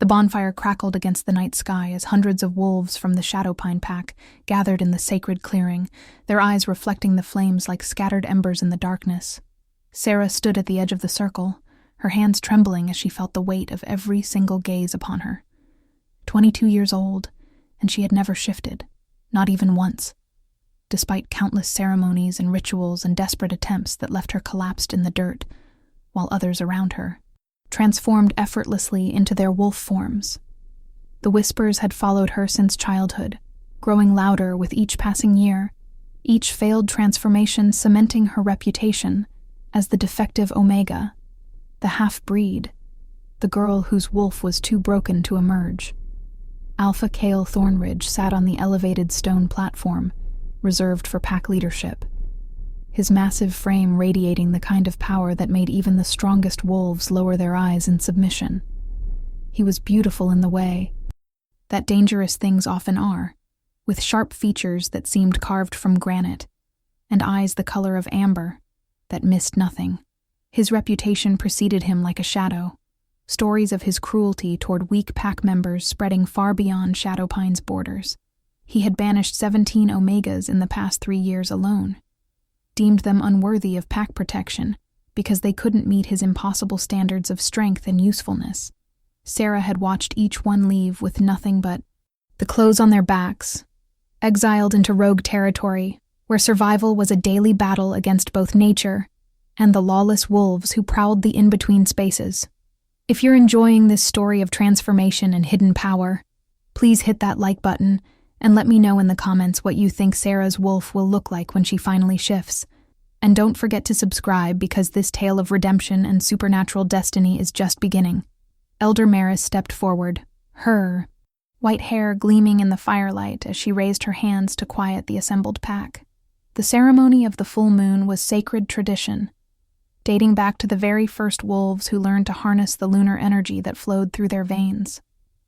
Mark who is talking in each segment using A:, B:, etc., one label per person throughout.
A: bonfire crackled against the night sky as hundreds of wolves from the Shadowpine pack gathered in the sacred clearing, their eyes reflecting the flames like scattered embers in the darkness. Sarah stood at the edge of the circle, her hands trembling as she felt the weight of every single gaze upon her. 22 years old, and she had never shifted, not even once, despite countless ceremonies and rituals and desperate attempts that left her collapsed in the dirt, while others around her transformed effortlessly into their wolf forms. The whispers had followed her since childhood, growing louder with each passing year, each failed transformation cementing her reputation as the defective Omega, the half-breed, the girl whose wolf was too broken to emerge. Alpha Kale Thornridge sat on the elevated stone platform, reserved for pack leadership, his massive frame radiating the kind of power that made even the strongest wolves lower their eyes in submission. He was beautiful in the way that dangerous things often are, with sharp features that seemed carved from granite, and eyes the color of amber that missed nothing. His reputation preceded him like a shadow, stories of his cruelty toward weak pack members spreading far beyond Shadowpine's borders. He had banished 17 Omegas in the past 3 years alone, deemed them unworthy of pack protection because they couldn't meet his impossible standards of strength and usefulness. Sarah had watched each one leave with nothing but the clothes on their backs, exiled into rogue territory where survival was a daily battle against both nature and the lawless wolves who prowled the in-between spaces. If you're enjoying this story of transformation and hidden power, please hit that like button and let me know in the comments what you think Sarah's wolf will look like when she finally shifts. And don't forget to subscribe because this tale of redemption and supernatural destiny is just beginning. Elder Maris stepped forward, her white hair gleaming in the firelight as she raised her hands to quiet the assembled pack. The ceremony of the full moon was sacred tradition, dating back to the very first wolves who learned to harness the lunar energy that flowed through their veins.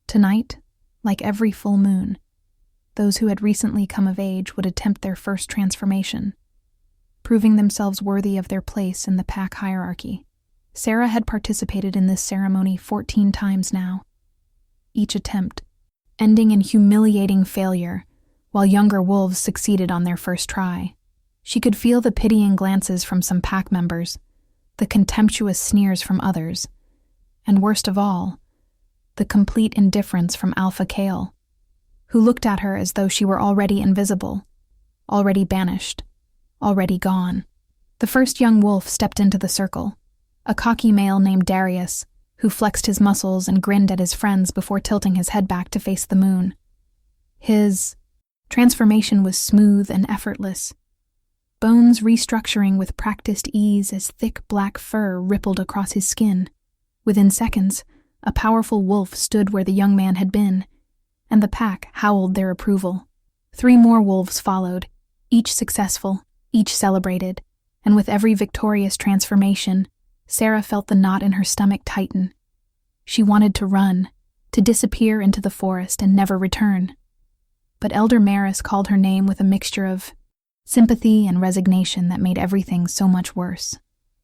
A: Tonight, like every full moon, those who had recently come of age would attempt their first transformation, proving themselves worthy of their place in the pack hierarchy. Sarah had participated in this ceremony 14 times now, each attempt ending in humiliating failure, while younger wolves succeeded on their first try. She could feel the pitying glances from some pack members, the contemptuous sneers from others, and worst of all, the complete indifference from Alpha Kale, who looked at her as though she were already invisible, already banished, already gone. The first young wolf stepped into the circle, a cocky male named Darius, who flexed his muscles and grinned at his friends before tilting his head back to face the moon. His transformation was smooth and effortless, bones restructuring with practiced ease as thick black fur rippled across his skin. Within seconds, a powerful wolf stood where the young man had been, and the pack howled their approval. 3 more wolves followed, each successful, each celebrated, and with every victorious transformation, Sarah felt the knot in her stomach tighten. She wanted to run, to disappear into the forest and never return. But Elder Maris called her name with a mixture of sympathy and resignation that made everything so much worse.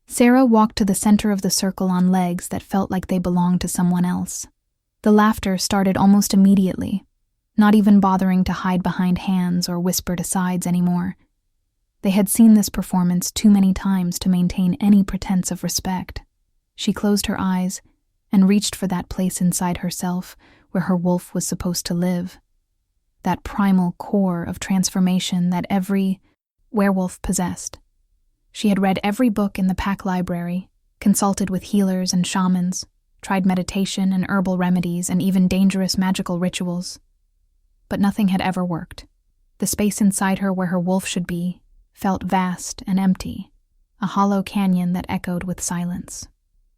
A: Sarah walked to the center of the circle on legs that felt like they belonged to someone else. The laughter started almost immediately, not even bothering to hide behind hands or whispered asides anymore. They had seen this performance too many times to maintain any pretense of respect. She closed her eyes and reached for that place inside herself where her wolf was supposed to live. That primal core of transformation that every werewolf possessed. She had read every book in the pack library, consulted with healers and shamans, tried meditation and herbal remedies and even dangerous magical rituals. But nothing had ever worked. The space inside her where her wolf should be felt vast and empty, a hollow canyon that echoed with silence.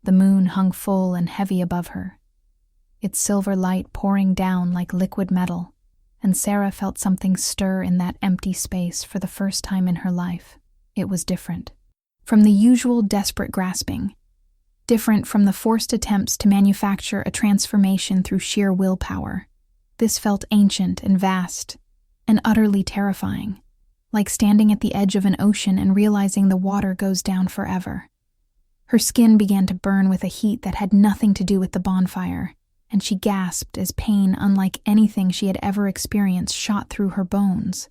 A: The moon hung full and heavy above her, its silver light pouring down like liquid metal, and Sarah felt something stir in that empty space for the first time in her life. It was different. From the usual desperate grasping, different from the forced attempts to manufacture a transformation through sheer willpower. This felt ancient and vast, and utterly terrifying, like standing at the edge of an ocean and realizing the water goes down forever. Her skin began to burn with a heat that had nothing to do with the bonfire. and she gasped as pain unlike anything she had ever experienced shot through her bones.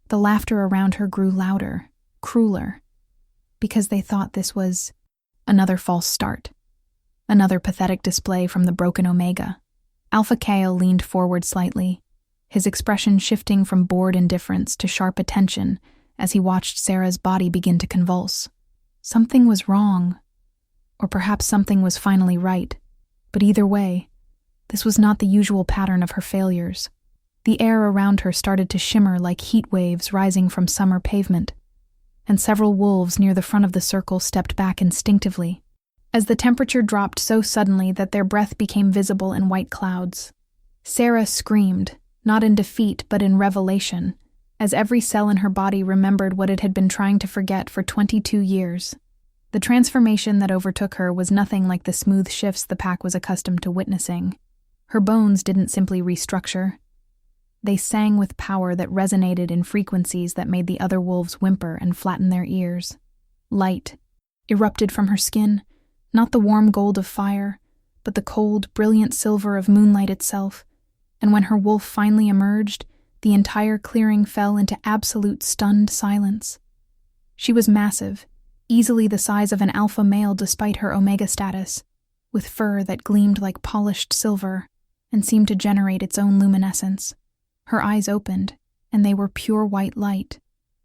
A: The laughter around her grew louder, crueler, because they thought this was another false start, another pathetic display from the broken Omega. Alpha Kale leaned forward slightly, his expression shifting from bored indifference to sharp attention as he watched Sarah's body begin to convulse. Something was wrong, or perhaps something was finally right, but either way, this was not the usual pattern of her failures. The air around her started to shimmer like heat waves rising from summer pavement, and several wolves near the front of the circle stepped back instinctively, as the temperature dropped so suddenly that their breath became visible in white clouds. Sarah screamed, not in defeat but in revelation, as every cell in her body remembered what it had been trying to forget for 22 years. The transformation that overtook her was nothing like the smooth shifts the pack was accustomed to witnessing. Her bones didn't simply restructure. They sang with power that resonated in frequencies that made the other wolves whimper and flatten their ears. Light erupted from her skin, not the warm gold of fire, but the cold, brilliant silver of moonlight itself, and when her wolf finally emerged, the entire clearing fell into absolute stunned silence. She was massive, easily the size of an alpha male despite her Omega status, with fur that gleamed like polished silver and seemed to generate its own luminescence. Her eyes opened, and they were pure white light,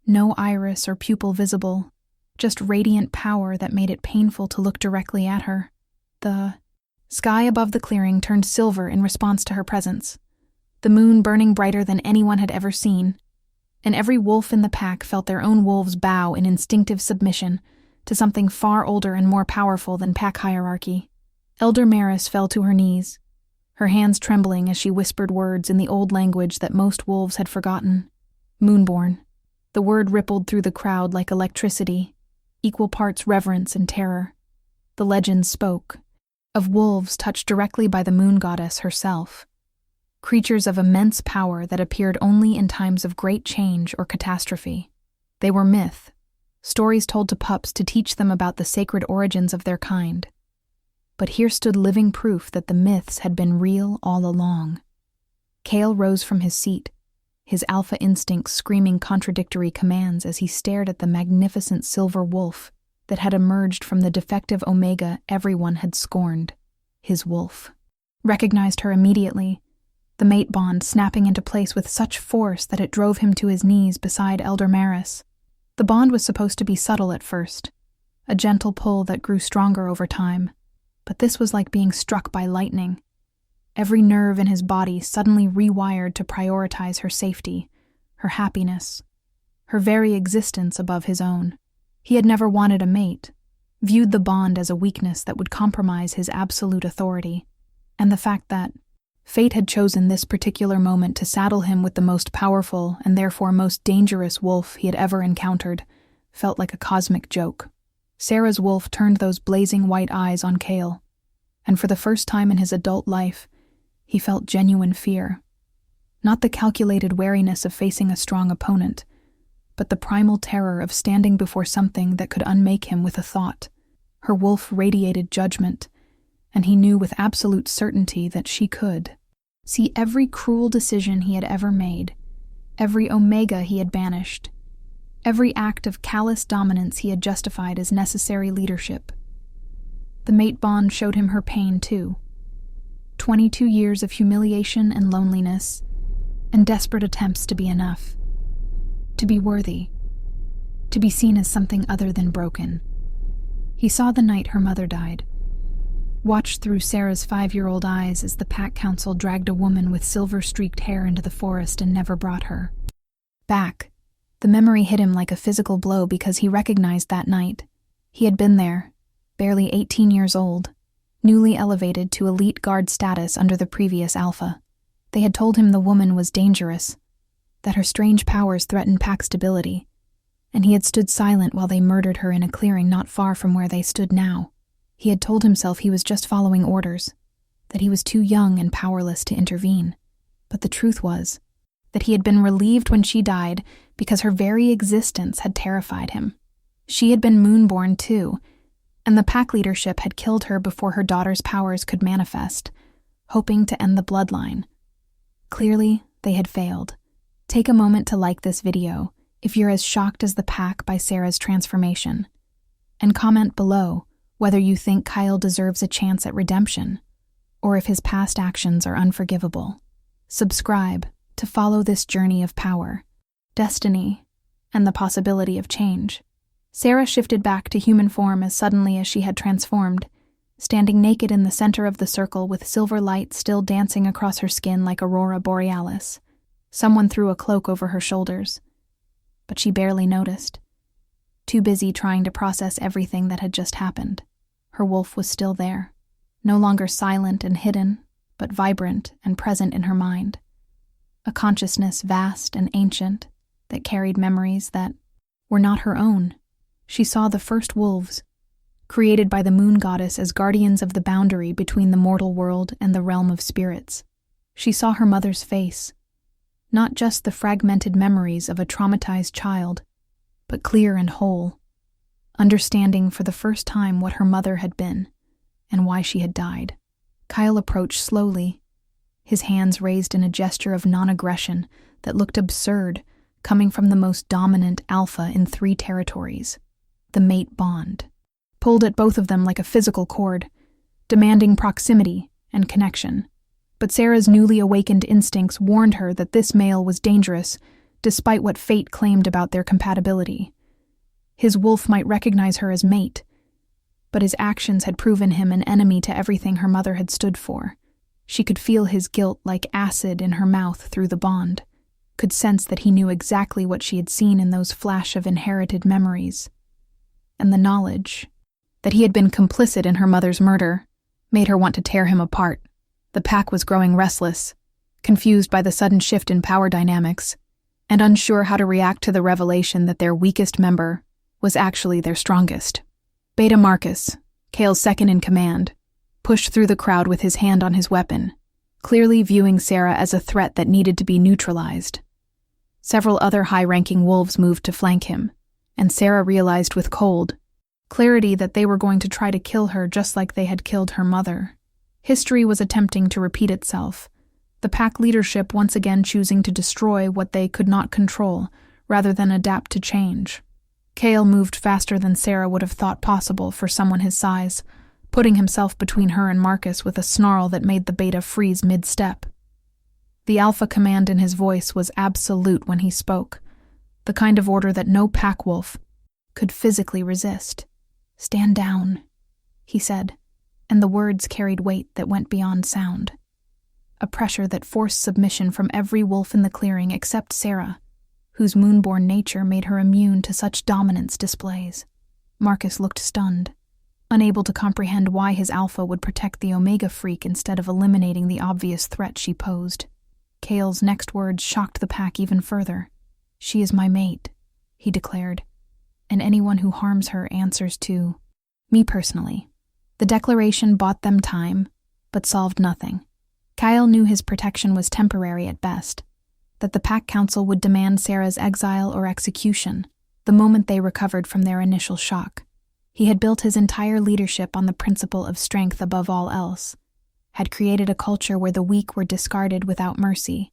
A: no iris or pupil visible, just radiant power that made it painful to look directly at her. The sky above the clearing turned silver in response to her presence, the moon burning brighter than anyone had ever seen, and every wolf in the pack felt their own wolves bow in instinctive submission to something far older and more powerful than pack hierarchy. Elder Maris fell to her knees, her hands trembling as she whispered words in the old language that most wolves had forgotten. Moonborn. The word rippled through the crowd like electricity, equal parts reverence and terror. The legend spoke of wolves touched directly by the moon goddess herself, creatures of immense power that appeared only in times of great change or catastrophe. They were myth, stories told to pups to teach them about the sacred origins of their kind. But here stood living proof that the myths had been real all along. Kale rose from his seat, his alpha instincts screaming contradictory commands as he stared at the magnificent silver wolf that had emerged from the defective Omega everyone had scorned. His wolf. Recognized her immediately, the mate bond snapping into place with such force that it drove him to his knees beside Elder Maris. The bond was supposed to be subtle at first, a gentle pull that grew stronger over time, but this was like being struck by lightning. Every nerve in his body suddenly rewired to prioritize her safety, her happiness, her very existence above his own. He had never wanted a mate, viewed the bond as a weakness that would compromise his absolute authority, and the fact that fate had chosen this particular moment to saddle him with the most powerful and therefore most dangerous wolf he had ever encountered felt like a cosmic joke. Sarah's wolf turned those blazing white eyes on Kale, and for the first time in his adult life, he felt genuine fear. Not the calculated wariness of facing a strong opponent, but the primal terror of standing before something that could unmake him with a thought. Her wolf radiated judgment, and he knew with absolute certainty that she could see every cruel decision he had ever made, every Omega he had banished, every act of callous dominance he had justified as necessary leadership. The mate bond showed him her pain, too. 22 years of humiliation and loneliness, and desperate attempts to be enough, to be worthy, to be seen as something other than broken. He saw the night her mother died, watched through Sarah's 5-year-old eyes as the pack council dragged a woman with silver-streaked hair into the forest and never brought her back. The memory hit him like a physical blow because he recognized that night. He had been there, barely 18 years old, newly elevated to elite guard status under the previous alpha. They had told him the woman was dangerous, that her strange powers threatened pack stability, and he had stood silent while they murdered her in a clearing not far from where they stood now. He had told himself he was just following orders, that he was too young and powerless to intervene. But the truth was that he had been relieved when she died because her very existence had terrified him. She had been moonborn too, and the pack leadership had killed her before her daughter's powers could manifest, hoping to end the bloodline. Clearly, they had failed. Take a moment to like this video if you're as shocked as the pack by Sarah's transformation. And comment below whether you think Kyle deserves a chance at redemption, or if his past actions are unforgivable. Subscribe to follow this journey of power, destiny, and the possibility of change. Sarah shifted back to human form as suddenly as she had transformed, standing naked in the center of the circle with silver light still dancing across her skin like aurora borealis. Someone threw a cloak over her shoulders, but she barely noticed, too busy trying to process everything that had just happened. Her wolf was still there, no longer silent and hidden, but vibrant and present in her mind. A consciousness vast and ancient that carried memories that were not her own. She saw the first wolves, created by the moon goddess as guardians of the boundary between the mortal world and the realm of spirits. She saw her mother's face, not just the fragmented memories of a traumatized child, but clear and whole, understanding for the first time what her mother had been and why she had died. Kyle approached slowly, his hands raised in a gesture of non-aggression that looked absurd, coming from the most dominant alpha in 3 territories, the mate bond. Pulled at both of them like a physical cord, demanding proximity and connection. But Sarah's newly awakened instincts warned her that this male was dangerous, despite what fate claimed about their compatibility. His wolf might recognize her as mate, but his actions had proven him an enemy to everything her mother had stood for. She could feel his guilt like acid in her mouth through the bond, could sense that he knew exactly what she had seen in those flash of inherited memories. And the knowledge that he had been complicit in her mother's murder made her want to tear him apart. The pack was growing restless, confused by the sudden shift in power dynamics, and unsure how to react to the revelation that their weakest member was actually their strongest. Beta Marcus, Kale's second in command, pushed through the crowd with his hand on his weapon, clearly viewing Sarah as a threat that needed to be neutralized. Several other high-ranking wolves moved to flank him, and Sarah realized with cold clarity that they were going to try to kill her just like they had killed her mother. History was attempting to repeat itself, the pack leadership once again choosing to destroy what they could not control rather than adapt to change. Kale moved faster than Sarah would have thought possible for someone his size, putting himself between her and Marcus with a snarl that made the beta freeze mid-step. The alpha command in his voice was absolute when he spoke, the kind of order that no pack wolf could physically resist. "Stand down," he said, and the words carried weight that went beyond sound. A pressure that forced submission from every wolf in the clearing except Sarah, whose moonborn nature made her immune to such dominance displays. Marcus looked stunned, unable to comprehend why his alpha would protect the Omega freak instead of eliminating the obvious threat she posed. Kale's next words shocked the pack even further. "She is my mate," he declared, "and anyone who harms her answers to me personally." The declaration bought them time, but solved nothing. Kyle knew his protection was temporary at best, that the Pack Council would demand Sarah's exile or execution the moment they recovered from their initial shock. He had built his entire leadership on the principle of strength above all else, had created a culture where the weak were discarded without mercy,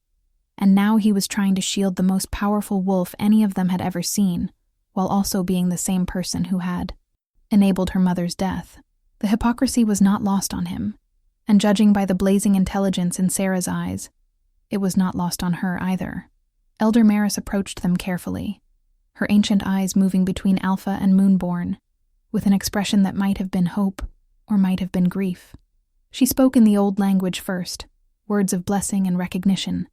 A: and now he was trying to shield the most powerful wolf any of them had ever seen, while also being the same person who had enabled her mother's death. The hypocrisy was not lost on him, and judging by the blazing intelligence in Sarah's eyes, it was not lost on her either. Elder Maris approached them carefully, her ancient eyes moving between Alpha and Moonborn, with an expression that might have been hope or might have been grief. She spoke in the old language first, words of blessing and recognition,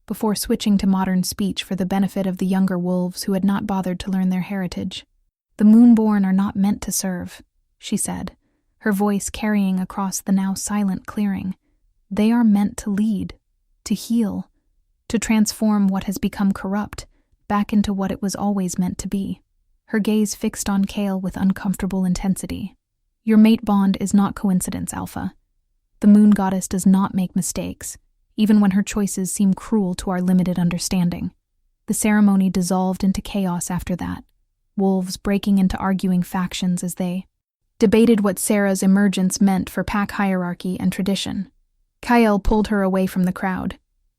A: before switching to modern speech for the benefit of the younger wolves who had not bothered to learn their heritage. "The Moonborn are not meant to serve," she said, her voice carrying across the now silent clearing. "They are meant to lead, to heal, to transform what has become corrupt back into what it was always meant to be." Her gaze fixed on Kale with uncomfortable intensity. "Your mate bond is not coincidence, Alpha. The moon goddess does not make mistakes, even when her choices seem cruel to our limited understanding." The ceremony dissolved into chaos after that, wolves breaking into arguing factions as they debated what Sarah's emergence meant for pack hierarchy and tradition. Kyle pulled her away from the crowd,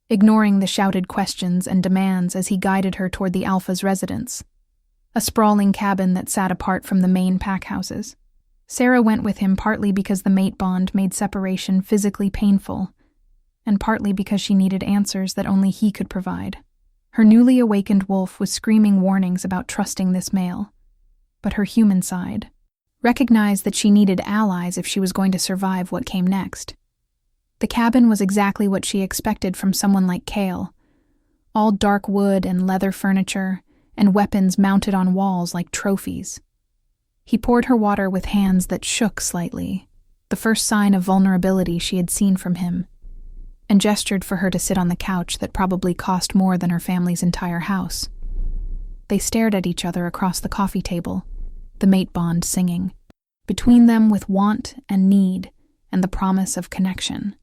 A: ignoring the shouted questions and demands as he guided her toward the Alpha's residence, a sprawling cabin that sat apart from the main pack houses. Sarah went with him partly because the mate bond made separation physically painful, and partly because she needed answers that only he could provide. Her newly awakened wolf was screaming warnings about trusting this male, but her human side recognized that she needed allies if she was going to survive what came next. The cabin was exactly what she expected from someone like Kale, all dark wood and leather furniture, and weapons mounted on walls like trophies. He poured her water with hands that shook slightly, the first sign of vulnerability she had seen from him, and gestured for her to sit on the couch that probably cost more than her family's entire house. They stared at each other across the coffee table, the mate bond singing, between them with want and need and the promise of connection,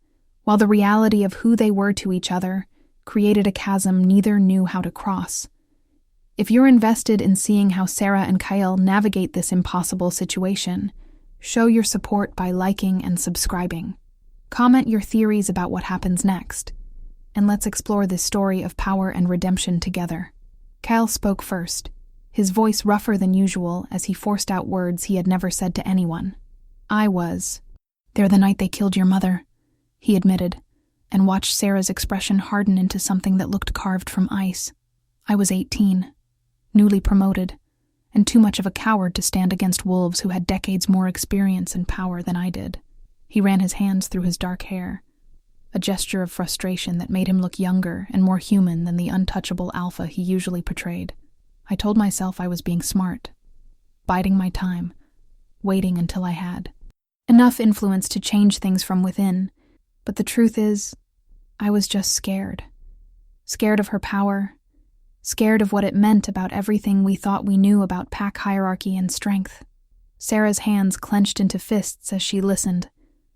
A: while the reality of who they were to each other created a chasm neither knew how to cross. If you're invested in seeing how Sarah and Kyle navigate this impossible situation, show your support by liking and subscribing. Comment your theories about what happens next, and let's explore this story of power and redemption together. Kyle spoke first, his voice rougher than usual as he forced out words he had never said to anyone. "There the night they killed your mother," he admitted, and watched Sarah's expression harden into something that looked carved from ice. "I was 18, newly promoted, and too much of a coward to stand against wolves who had decades more experience and power than I did." He ran his hands through his dark hair, a gesture of frustration that made him look younger and more human than the untouchable alpha he usually portrayed. "I told myself I was being smart, biding my time, waiting until I had enough influence to change things from within, but the truth is, I was just scared. Scared of her power, scared of what it meant about everything we thought we knew about pack hierarchy and strength." Sarah's hands clenched into fists as she listened,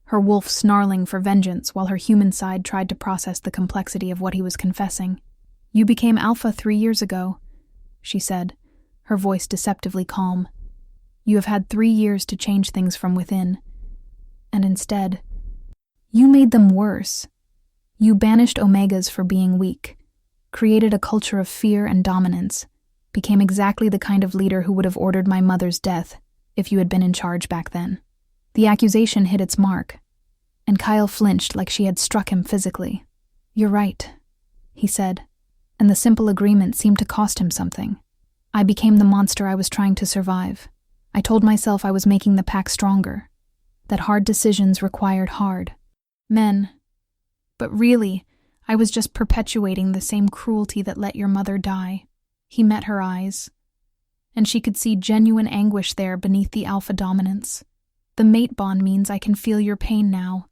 A: her wolf snarling for vengeance while her human side tried to process the complexity of what he was confessing. "You became alpha 3 years ago," she said, her voice deceptively calm. "You have had 3 years to change things from within. And instead, you made them worse. You banished omegas for being weak, created a culture of fear and dominance, became exactly the kind of leader who would have ordered my mother's death if you had been in charge back then." The accusation hit its mark, and Kyle flinched like she had struck him physically. "You're right," he said, and the simple agreement seemed to cost him something. "I became the monster I was trying to survive. I told myself I was making the pack stronger, that hard decisions required hard men. But really, I was just perpetuating the same cruelty that let your mother die." He met her eyes, and she could see genuine anguish there beneath the alpha dominance. "The mate bond means I can feel your pain now.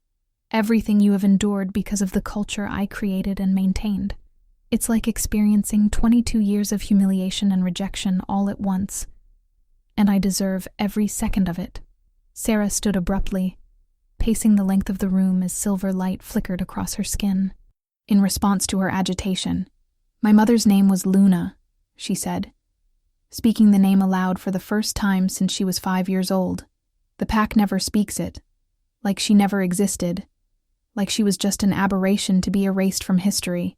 A: Everything you have endured because of the culture I created and maintained. It's like experiencing 22 years of humiliation and rejection all at once. And I deserve every second of it." Sarah stood abruptly, pacing the length of the room as silver light flickered across her skin. In response to her agitation, "My mother's name was Luna," she said, speaking the name aloud for the first time since she was 5 years old. "The pack never speaks it, like she never existed, like she was just an aberration to be erased from history.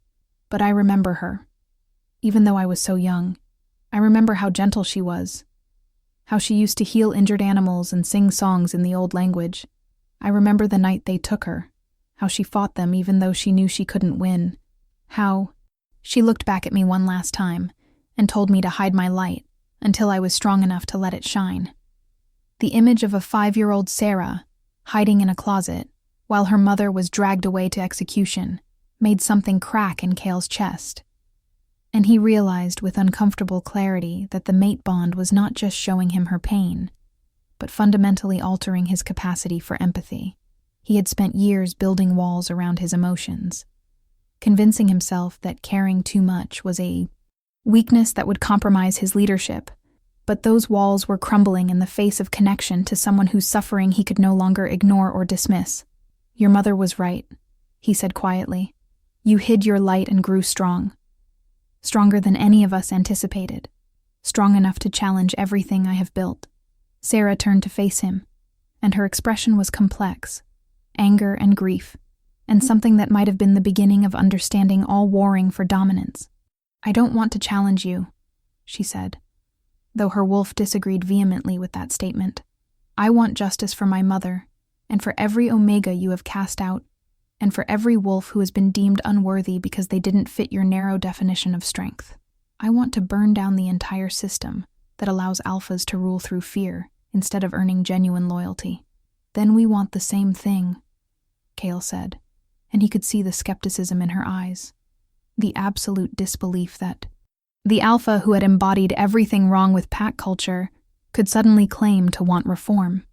A: But I remember her. Even though I was so young, I remember how gentle she was, how she used to heal injured animals and sing songs in the old language. I remember the night they took her, how she fought them even though she knew she couldn't win, how..." She looked back at me one last time and told me to hide my light until I was strong enough to let it shine. The image of a 5-year-old Sarah, hiding in a closet, while her mother was dragged away to execution, made something crack in Kale's chest. And he realized with uncomfortable clarity that the mate bond was not just showing him her pain, but fundamentally altering his capacity for empathy. He had spent years building walls around his emotions, convincing himself that caring too much was a weakness that would compromise his leadership. But those walls were crumbling in the face of connection to someone whose suffering he could no longer ignore or dismiss. "Your mother was right," he said quietly. "You hid your light and grew strong. Stronger than any of us anticipated. Strong enough to challenge everything I have built." Sarah turned to face him, and her expression was complex, anger and grief, and something that might have been the beginning of understanding all warring for dominance. "I don't want to challenge you," she said, though her wolf disagreed vehemently with that statement. "I want justice for my mother, and for every Omega you have cast out, and for every wolf who has been deemed unworthy because they didn't fit your narrow definition of strength. I want to burn down the entire system that allows alphas to rule through fear instead of earning genuine loyalty." "Then we want the same thing," Kale said, and he could see the skepticism in her eyes, the absolute disbelief that the alpha who had embodied everything wrong with pack culture could suddenly claim to want reform.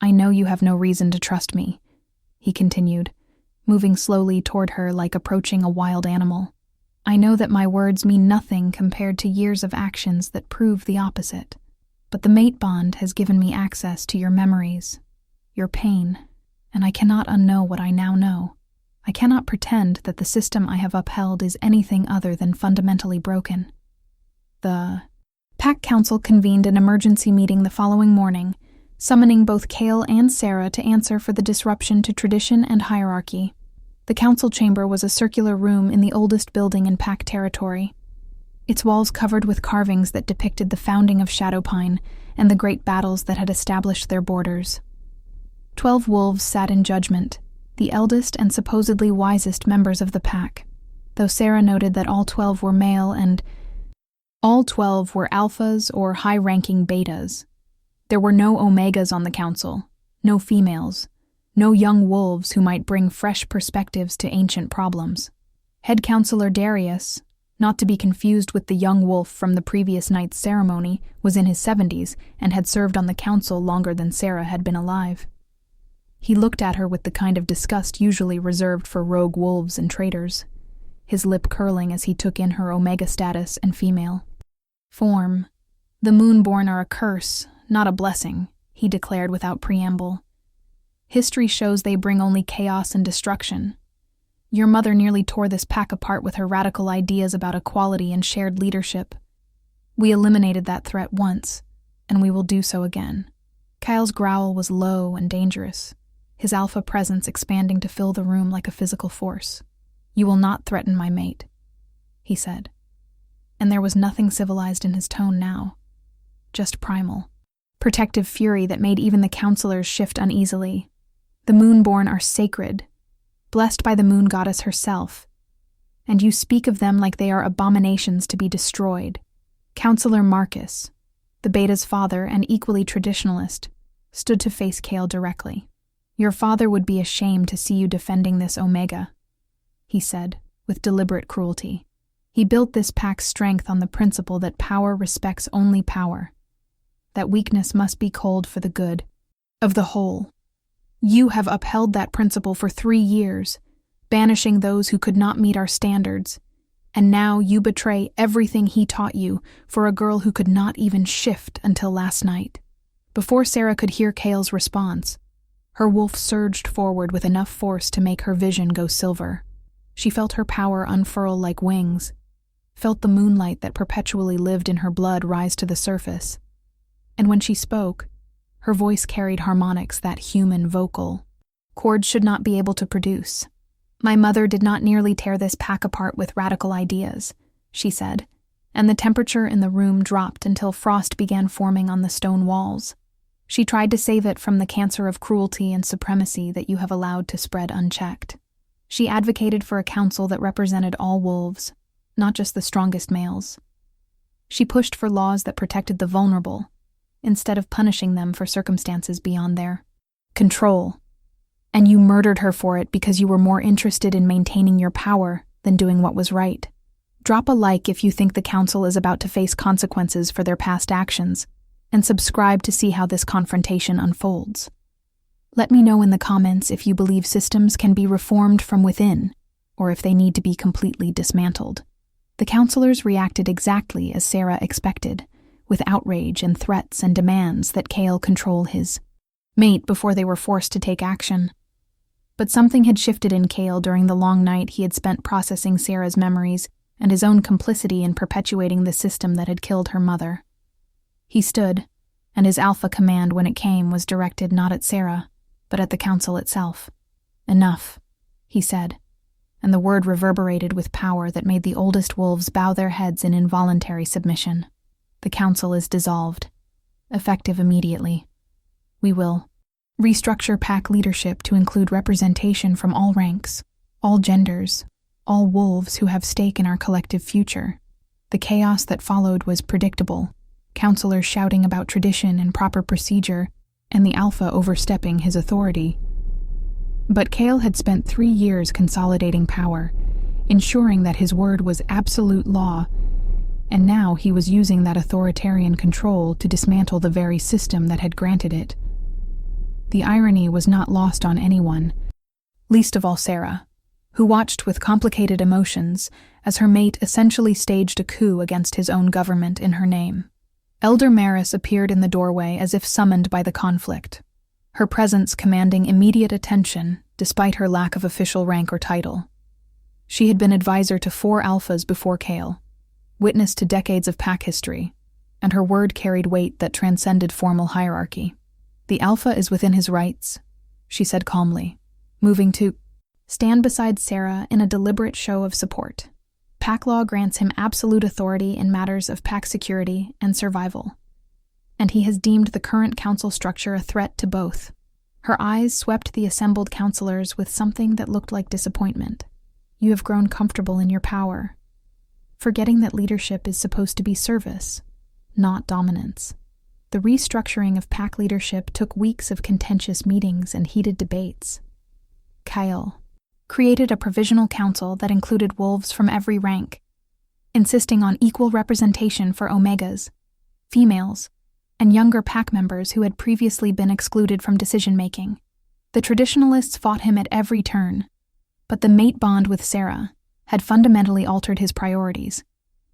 A: "I know you have no reason to trust me," he continued, moving slowly toward her like approaching a wild animal. "I know that my words mean nothing compared to years of actions that prove the opposite. But the mate bond has given me access to your memories, your pain, and I cannot unknow what I now know. I cannot pretend that the system I have upheld is anything other than fundamentally broken." The Pack Council convened an emergency meeting the following morning, summoning both Kale and Sarah to answer for the disruption to tradition and hierarchy. The council chamber was a circular room in the oldest building in Pack territory, its walls covered with carvings that depicted the founding of Shadowpine and the great battles that had established their borders. 12 wolves sat in judgment, the eldest and supposedly wisest members of the pack, though Sarah noted that all 12 were male and all 12 were alphas or high-ranking betas. There were no omegas on the council, no females, no young wolves who might bring fresh perspectives to ancient problems. Head Counselor Darius, not to be confused with the young wolf from the previous night's ceremony, was in his 70s and had served on the council longer than Sarah had been alive. He looked at her with the kind of disgust usually reserved for rogue wolves and traitors, his lip curling as he took in her omega status and female form. "The Moonborn are a curse, not a blessing," he declared without preamble. "History shows they bring only chaos and destruction. Your mother nearly tore this pack apart with her radical ideas about equality and shared leadership. We eliminated that threat once, and we will do so again." Kyle's growl was low and dangerous, his alpha presence expanding to fill the room like a physical force. "You will not threaten my mate," he said. And there was nothing civilized in his tone now, just primal, protective fury that made even the counselors shift uneasily. "The Moonborn are sacred, blessed by the moon goddess herself, and you speak of them like they are abominations to be destroyed." Counselor Marcus, the beta's father and equally traditionalist, stood to face Kale directly. "Your father would be ashamed to see you defending this Omega," he said, with deliberate cruelty. "He built this pack's strength on the principle that power respects only power, that weakness must be culled for the good of the whole. You have upheld that principle for 3 years, banishing those who could not meet our standards, and now you betray everything he taught you for a girl who could not even shift until last night." Before Sarah could hear Kale's response, her wolf surged forward with enough force to make her vision go silver. She felt her power unfurl like wings, felt the moonlight that perpetually lived in her blood rise to the surface. And when she spoke, her voice carried harmonics that human vocal chords should not be able to produce. "My mother did not nearly tear this pack apart with radical ideas," she said, and the temperature in the room dropped until frost began forming on the stone walls. "She tried to save it from the cancer of cruelty and supremacy that you have allowed to spread unchecked. She advocated for a council that represented all wolves, not just the strongest males. She pushed for laws that protected the vulnerable, instead of punishing them for circumstances beyond their control. And you murdered her for it because you were more interested in maintaining your power than doing what was right. Drop a like if you think the council is about to face consequences for their past actions, and subscribe to see how this confrontation unfolds. Let me know in the comments if you believe systems can be reformed from within, or if they need to be completely dismantled. The counselors reacted exactly as Sarah expected, with outrage and threats and demands that Kale control his mate before they were forced to take action. But something had shifted in Kale during the long night he had spent processing Sarah's memories and his own complicity in perpetuating the system that had killed her mother. He stood, and his alpha command when it came was directed not at Sarah, but at the council itself. Enough. he said, and the word reverberated with power that made the oldest wolves bow their heads in involuntary submission. The council is dissolved, effective immediately. We will restructure pack leadership to include representation from all ranks, all genders, all wolves who have stake in our collective future. The chaos that followed was predictable, counselors shouting about tradition and proper procedure, and the alpha overstepping his authority. But Kale had spent 3 years consolidating power, ensuring that his word was absolute law, and now he was using that authoritarian control to dismantle the very system that had granted it. The irony was not lost on anyone, least of all Sarah, who watched with complicated emotions as her mate essentially staged a coup against his own government in her name. Elder Maris appeared in the doorway as if summoned by the conflict, her presence commanding immediate attention despite her lack of official rank or title. She had been advisor to 4 alphas before Kale, witness to decades of pack history, and her word carried weight that transcended formal hierarchy. "The alpha is within his rights," she said calmly, moving to stand beside Sarah in a deliberate show of support. Pack law grants him absolute authority in matters of pack security and survival, and he has deemed the current council structure a threat to both. Her eyes swept the assembled counselors with something that looked like disappointment. "You have grown comfortable in your power, forgetting that leadership is supposed to be service, not dominance." The restructuring of pack leadership took weeks of contentious meetings and heated debates. Kyle created a provisional council that included wolves from every rank, insisting on equal representation for omegas, females, and younger pack members who had previously been excluded from decision-making. The traditionalists fought him at every turn, but the mate bond with Sarah had fundamentally altered his priorities,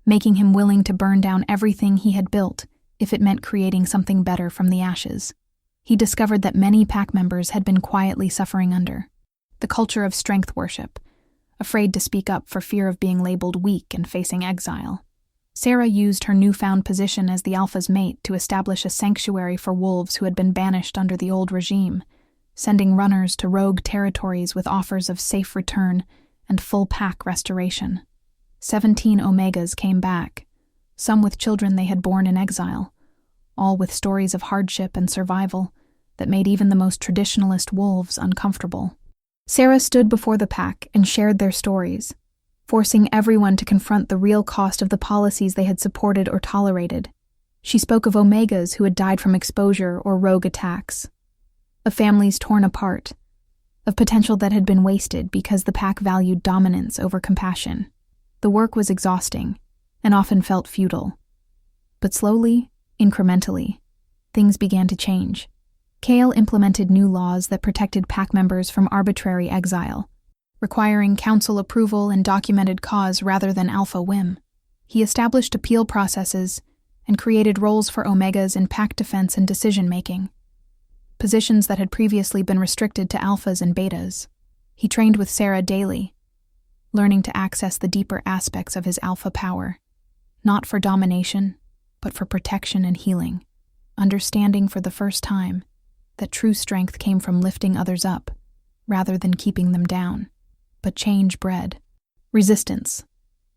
A: making him willing to burn down everything he had built if it meant creating something better from the ashes. He discovered that many pack members had been quietly suffering under the culture of strength worship, afraid to speak up for fear of being labeled weak and facing exile. Sarah used her newfound position as the alpha's mate to establish a sanctuary for wolves who had been banished under the old regime, sending runners to rogue territories with offers of safe return and full pack restoration. 17 omegas came back, some with children they had borne in exile, all with stories of hardship and survival that made even the most traditionalist wolves uncomfortable. Sarah stood before the pack and shared their stories, forcing everyone to confront the real cost of the policies they had supported or tolerated. She spoke of omegas who had died from exposure or rogue attacks, of families torn apart, of potential that had been wasted because the pack valued dominance over compassion. The work was exhausting and often felt futile. But slowly, incrementally, things began to change. Kale implemented new laws that protected pack members from arbitrary exile, requiring council approval and documented cause rather than alpha whim. He established appeal processes and created roles for omegas in pack defense and decision-making, positions that had previously been restricted to alphas and betas. He trained with Sarah daily, learning to access the deeper aspects of his alpha power, not for domination, but for protection and healing, understanding for the first time that true strength came from lifting others up, rather than keeping them down. But change bred resistance,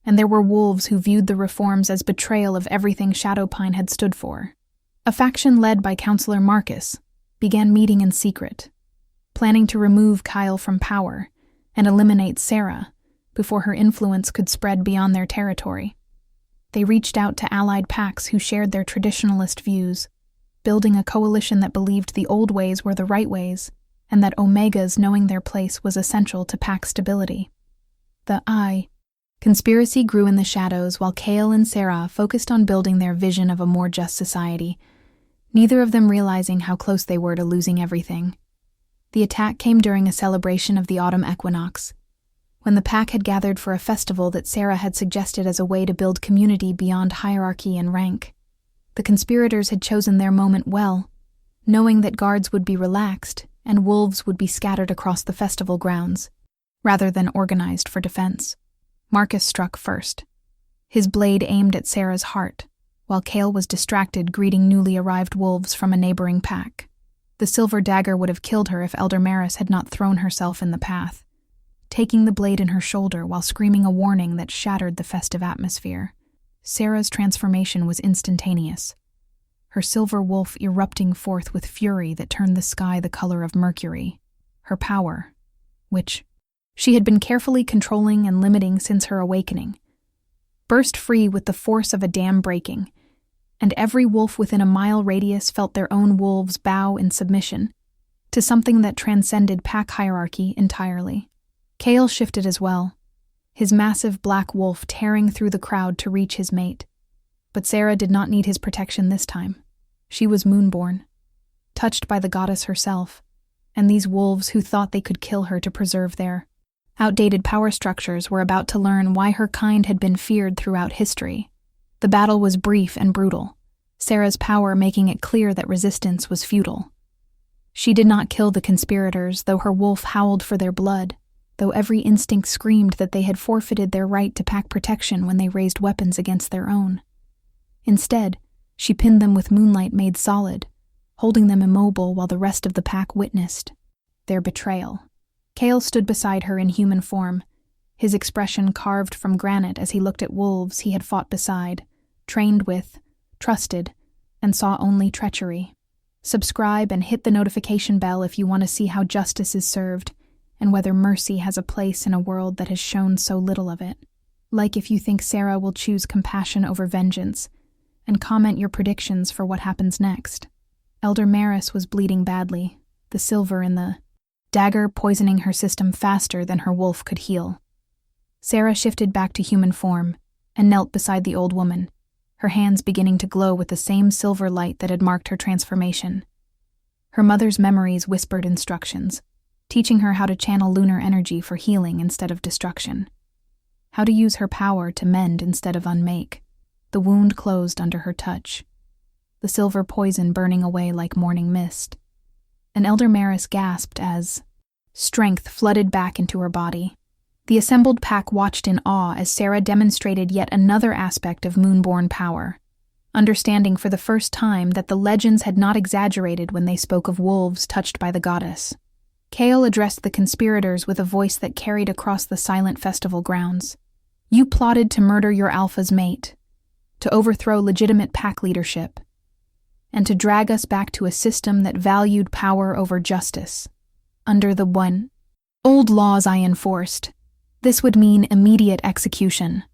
A: and there were wolves who viewed the reforms as betrayal of everything Shadowpine had stood for. A faction led by Counselor Marcus began meeting in secret, planning to remove Kyle from power and eliminate Sarah before her influence could spread beyond their territory. They reached out to allied packs who shared their traditionalist views, building a coalition that believed the old ways were the right ways, and that omegas knowing their place was essential to pack stability. The conspiracy grew in the shadows while Kale and Sarah focused on building their vision of a more just society, neither of them realizing how close they were to losing everything. The attack came during a celebration of the autumn equinox, when the pack had gathered for a festival that Sarah had suggested as a way to build community beyond hierarchy and rank. The conspirators had chosen their moment well, knowing that guards would be relaxed and wolves would be scattered across the festival grounds, rather than organized for defense. Marcus struck first, his blade aimed at Sarah's heart, while Kale was distracted greeting newly arrived wolves from a neighboring pack. The silver dagger would have killed her if Elder Maris had not thrown herself in the path. taking the blade in her shoulder while screaming a warning that shattered the festive atmosphere. Sarah's transformation was instantaneous, her silver wolf erupting forth with fury that turned the sky the color of mercury. Her power, which she had been carefully controlling and limiting since her awakening, burst free with the force of a dam breaking, and every wolf within a mile radius felt their own wolves bow in submission to something that transcended pack hierarchy entirely. Kale shifted as well, his massive black wolf tearing through the crowd to reach his mate. But Sarah did not need his protection this time. She was moonborn, touched by the goddess herself, and these wolves who thought they could kill her to preserve their outdated power structures were about to learn why her kind had been feared throughout history. The battle was brief and brutal, Sarah's power making it clear that resistance was futile. She did not kill the conspirators, though her wolf howled for their blood, though every instinct screamed that they had forfeited their right to pack protection when they raised weapons against their own. Instead, she pinned them with moonlight made solid, holding them immobile while the rest of the pack witnessed their betrayal. Kale stood beside her in human form, his expression carved from granite as he looked at wolves he had fought beside, trained with, trusted, and saw only treachery. Subscribe and hit the notification bell if you want to see how justice is served and whether mercy has a place in a world that has shown so little of it. Like if you think Sarah will choose compassion over vengeance, and comment your predictions for what happens next. Elder Maris was bleeding badly, the silver in the dagger poisoning her system faster than her wolf could heal. Sarah shifted back to human form and knelt beside the old woman, her hands beginning to glow with the same silver light that had marked her transformation. Her mother's memories whispered instructions, teaching her how to channel lunar energy for healing instead of destruction, how to use her power to mend instead of unmake. The wound closed under her touch, the silver poison burning away like morning mist. And Elder Maris gasped as strength flooded back into her body. The assembled pack watched in awe as Sarah demonstrated yet another aspect of moonborn power, understanding for the first time that the legends had not exaggerated when they spoke of wolves touched by the goddess. Kale addressed the conspirators with a voice that carried across the silent festival grounds. You plotted to murder your alpha's mate, to overthrow legitimate pack leadership, and to drag us back to a system that valued power over justice. Under the one old laws I enforced, this would mean immediate execution.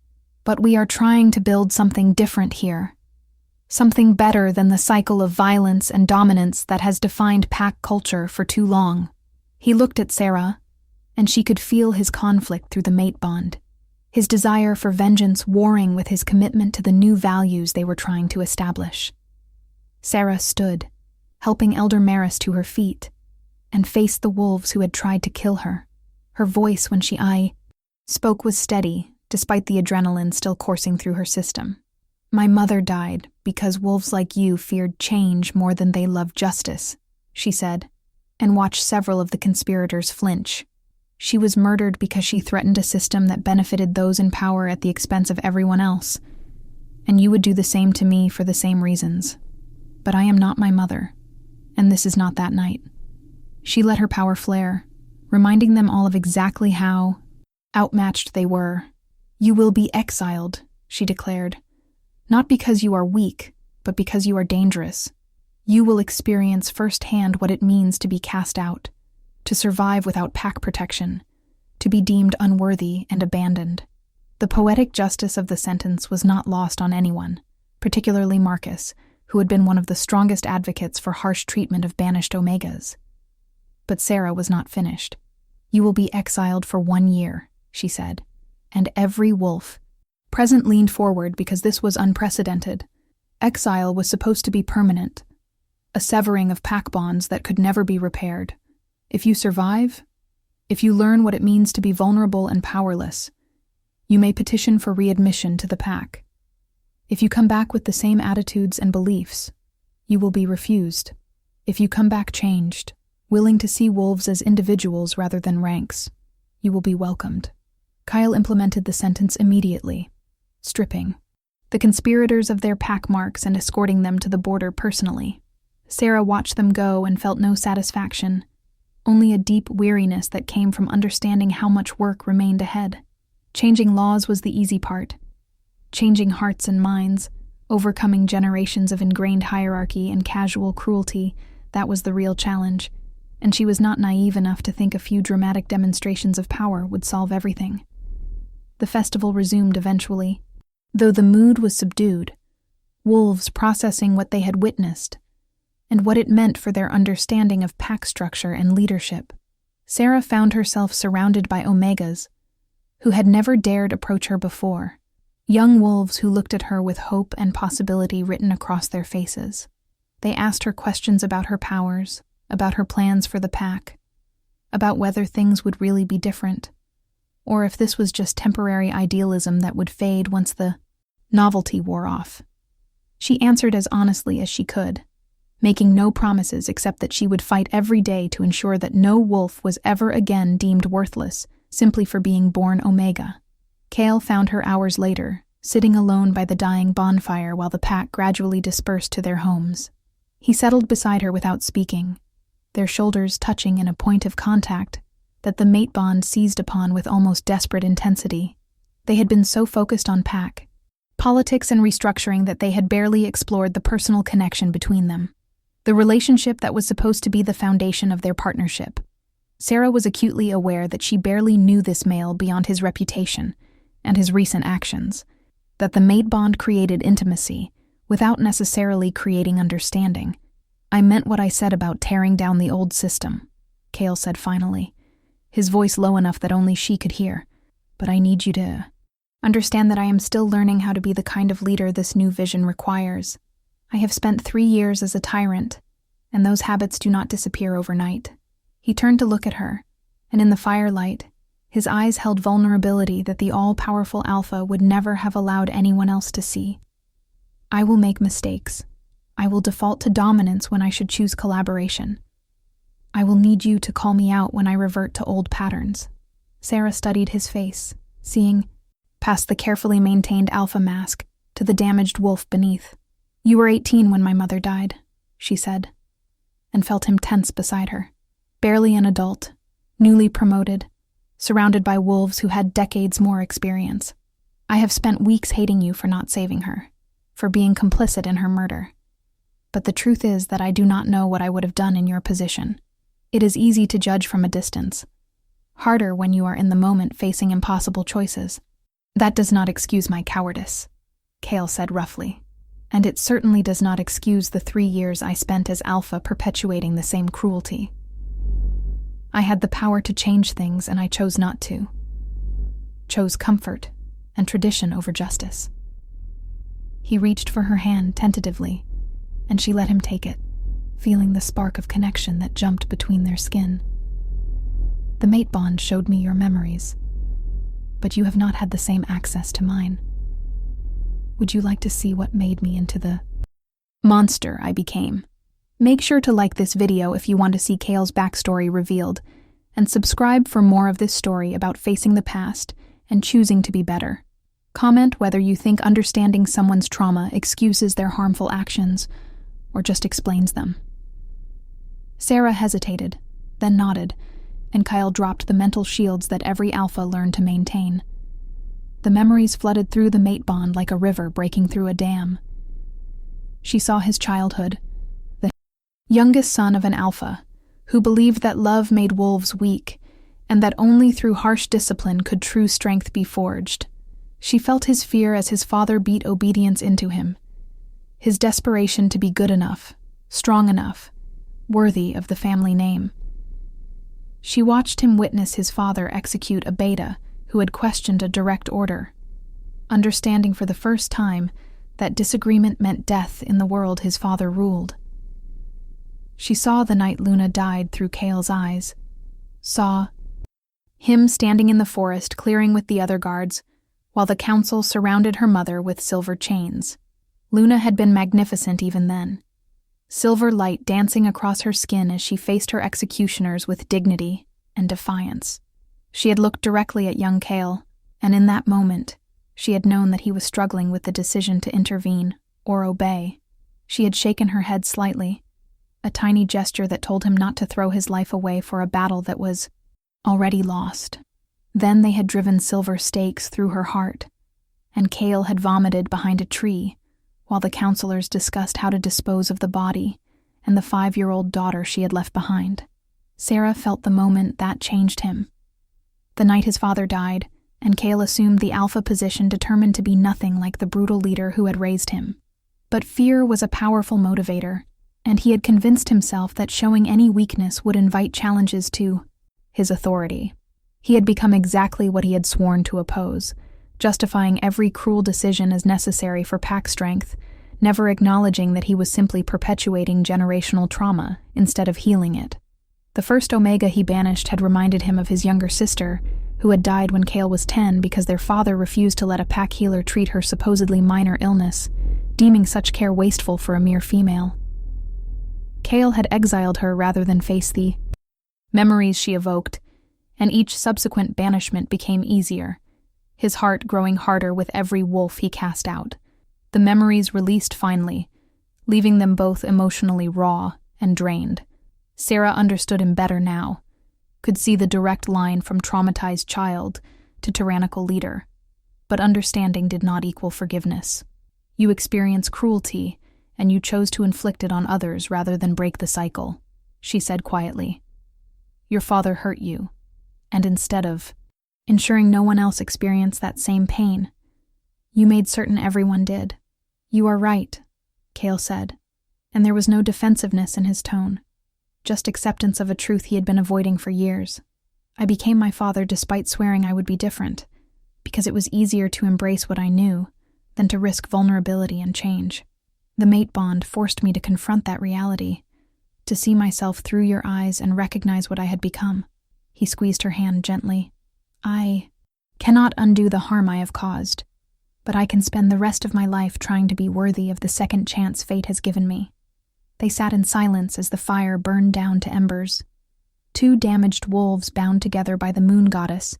A: But we are trying to build something different here. Something better than the cycle of violence and dominance that has defined pack culture for too long. He looked at Sarah, and she could feel his conflict through the mate bond, his desire for vengeance warring with his commitment to the new values they were trying to establish. Sarah stood, helping Elder Maris to her feet, and faced the wolves who had tried to kill her. Her voice when she spoke was steady, despite the adrenaline still coursing through her system. My mother died because wolves like you feared change more than they loved justice, she said, and watched several of the conspirators flinch. She was murdered because she threatened a system that benefited those in power at the expense of everyone else, and you would do the same to me for the same reasons. But I am not my mother, and this is not that night. She let her power flare, reminding them all of exactly how outmatched they were. You will be exiled, she declared, not because you are weak, but because you are dangerous. You will experience firsthand what it means to be cast out, to survive without pack protection, to be deemed unworthy and abandoned. The poetic justice of the sentence was not lost on anyone, particularly Marcus, who had been one of the strongest advocates for harsh treatment of banished Omegas. But Sarah was not finished. You will be exiled for 1 year, she said, and every wolf present leaned forward because this was unprecedented. Exile was supposed to be permanent, a severing of pack bonds that could never be repaired. If you survive, if you learn what it means to be vulnerable and powerless, you may petition for readmission to the pack. If you come back with the same attitudes and beliefs, you will be refused. If you come back changed, willing to see wolves as individuals rather than ranks, you will be welcomed. Kyle implemented the sentence immediately, stripping the conspirators of their pack marks and escorting them to the border personally. Sarah watched them go and felt no satisfaction, only a deep weariness that came from understanding how much work remained ahead. Changing laws was the easy part. Changing hearts and minds, overcoming generations of ingrained hierarchy and casual cruelty, that was the real challenge, and she was not naive enough to think a few dramatic demonstrations of power would solve everything. The festival resumed eventually, though the mood was subdued, wolves processing what they had witnessed and what it meant for their understanding of pack structure and leadership. Sarah found herself surrounded by omegas, who had never dared approach her before, young wolves who looked at her with hope and possibility written across their faces. They asked her questions about her powers, about her plans for the pack, about whether things would really be different, or if this was just temporary idealism that would fade once the novelty wore off. She answered as honestly as she could, making no promises except that she would fight every day to ensure that no wolf was ever again deemed worthless simply for being born Omega. Kale found her hours later, sitting alone by the dying bonfire while the pack gradually dispersed to their homes. He settled beside her without speaking, their shoulders touching in a point of contact that the mate bond seized upon with almost desperate intensity. They had been so focused on pack, politics and restructuring that they had barely explored the personal connection between them, the relationship that was supposed to be the foundation of their partnership. Sarah was acutely aware that she barely knew this male beyond his reputation and his recent actions, that the mate bond created intimacy without necessarily creating understanding. "I meant what I said about tearing down the old system," Kale said finally, his voice low enough that only she could hear. "But I need you to understand that I am still learning how to be the kind of leader this new vision requires. I have spent 3 years as a tyrant, and those habits do not disappear overnight." He turned to look at her, and in the firelight, his eyes held vulnerability that the all-powerful Alpha would never have allowed anyone else to see. "I will make mistakes. I will default to dominance when I should choose collaboration. I will need you to call me out when I revert to old patterns." Sarah studied his face, seeing, past the carefully maintained Alpha mask, to the damaged wolf beneath. "You were 18 when my mother died," she said, and felt him tense beside her. Barely an adult, newly promoted, surrounded by wolves who had decades more experience. "I have spent weeks hating you for not saving her, for being complicit in her murder. But the truth is that I do not know what I would have done in your position. It is easy to judge from a distance, harder when you are in the moment facing impossible choices." "That does not excuse my cowardice," Kale said roughly, "and it certainly does not excuse the 3 years I spent as Alpha perpetuating the same cruelty. I had the power to change things, and I chose not to. Chose comfort and tradition over justice." He reached for her hand tentatively, and she let him take it, feeling the spark of connection that jumped between their skin. "The mate bond showed me your memories, but you have not had the same access to mine. Would you like to see what made me into the monster I became?" Make sure to like this video if you want to see Kale's backstory revealed, and subscribe for more of this story about facing the past and choosing to be better. Comment whether you think understanding someone's trauma excuses their harmful actions or just explains them. Sarah hesitated, then nodded, and Kyle dropped the mental shields that every Alpha learned to maintain. The memories flooded through the mate bond like a river breaking through a dam. She saw his childhood, the youngest son of an Alpha, who believed that love made wolves weak, and that only through harsh discipline could true strength be forged. She felt his fear as his father beat obedience into him, his desperation to be good enough, strong enough, worthy of the family name. She watched him witness his father execute a beta who had questioned a direct order, understanding for the first time that disagreement meant death in the world his father ruled. She saw the night Luna died through Kale's eyes, saw him standing in the forest clearing with the other guards, while the council surrounded her mother with silver chains. Luna had been magnificent even then, silver light dancing across her skin as she faced her executioners with dignity and defiance. She had looked directly at young Kale, and in that moment, she had known that he was struggling with the decision to intervene or obey. She had shaken her head slightly, a tiny gesture that told him not to throw his life away for a battle that was already lost. Then they had driven silver stakes through her heart, and Cale had vomited behind a tree while the counselors discussed how to dispose of the body and the 5-year-old daughter she had left behind. Sarah felt the moment that changed him. The night his father died, and Cale assumed the alpha position, determined to be nothing like the brutal leader who had raised him. But fear was a powerful motivator, and he had convinced himself that showing any weakness would invite challenges to his authority. He had become exactly what he had sworn to oppose, justifying every cruel decision as necessary for pack strength, never acknowledging that he was simply perpetuating generational trauma instead of healing it. The first Omega he banished had reminded him of his younger sister, who had died when Cale was 10 because their father refused to let a pack healer treat her supposedly minor illness, deeming such care wasteful for a mere female. Cale had exiled her rather than face the memories she evoked, and each subsequent banishment became easier, his heart growing harder with every wolf he cast out. The memories released finally, leaving them both emotionally raw and drained. Sarah understood him better now, could see the direct line from traumatized child to tyrannical leader. But understanding did not equal forgiveness. You experience cruelty, and you chose to inflict it on others rather than break the cycle, she said quietly. Your father hurt you, and instead of ensuring no one else experienced that same pain, you made certain everyone did. You are right, Cale said, and there was no defensiveness in his tone, just acceptance of a truth he had been avoiding for years. I became my father despite swearing I would be different, because it was easier to embrace what I knew than to risk vulnerability and change. The mate bond forced me to confront that reality, to see myself through your eyes and recognize what I had become. He squeezed her hand gently. I cannot undo the harm I have caused, but I can spend the rest of my life trying to be worthy of the second chance fate has given me. They sat in silence as the fire burned down to embers, 2 damaged wolves bound together by the moon goddess,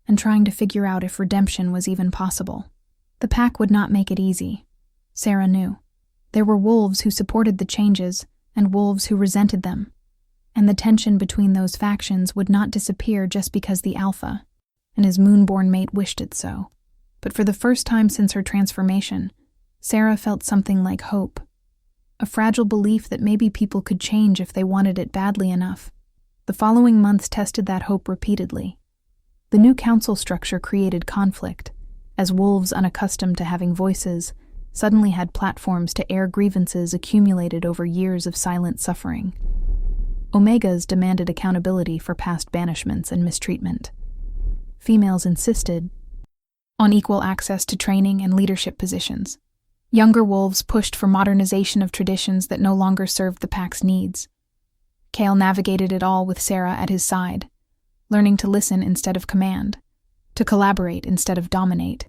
A: and trying to figure out if redemption was even possible. The pack would not make it easy, Sarah knew. There were wolves who supported the changes and wolves who resented them, and the tension between those factions would not disappear just because the alpha and his moonborn mate wished it so. But for the first time since her transformation, Sarah felt something like hope, a fragile belief that maybe people could change if they wanted it badly enough. The following months tested that hope repeatedly. The new council structure created conflict, as wolves unaccustomed to having voices suddenly had platforms to air grievances accumulated over years of silent suffering. Omegas demanded accountability for past banishments and mistreatment. Females insisted on equal access to training and leadership positions. Younger wolves pushed for modernization of traditions that no longer served the pack's needs. Cale navigated it all with Sarah at his side, learning to listen instead of command, to collaborate instead of dominate,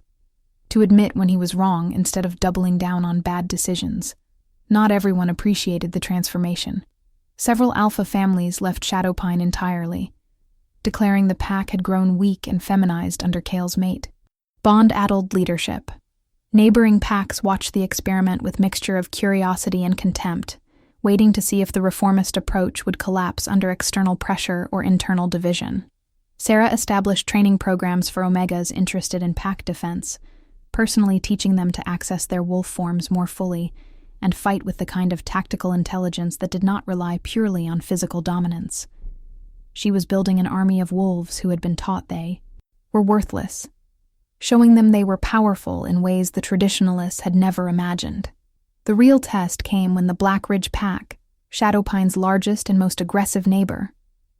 A: to admit when he was wrong instead of doubling down on bad decisions. Not everyone appreciated the transformation. Several alpha families left Shadowpine entirely, declaring the pack had grown weak and feminized under Cale's mate. Bond-addled leadership. Neighboring packs watched the experiment with mixture of curiosity and contempt, waiting to see if the reformist approach would collapse under external pressure or internal division. Sarah established training programs for Omegas interested in pack defense, personally teaching them to access their wolf forms more fully and fight with the kind of tactical intelligence that did not rely purely on physical dominance. She was building an army of wolves who had been taught they were worthless, showing them they were powerful in ways the traditionalists had never imagined. The real test came when the Black Ridge Pack, Shadowpine's largest and most aggressive neighbor,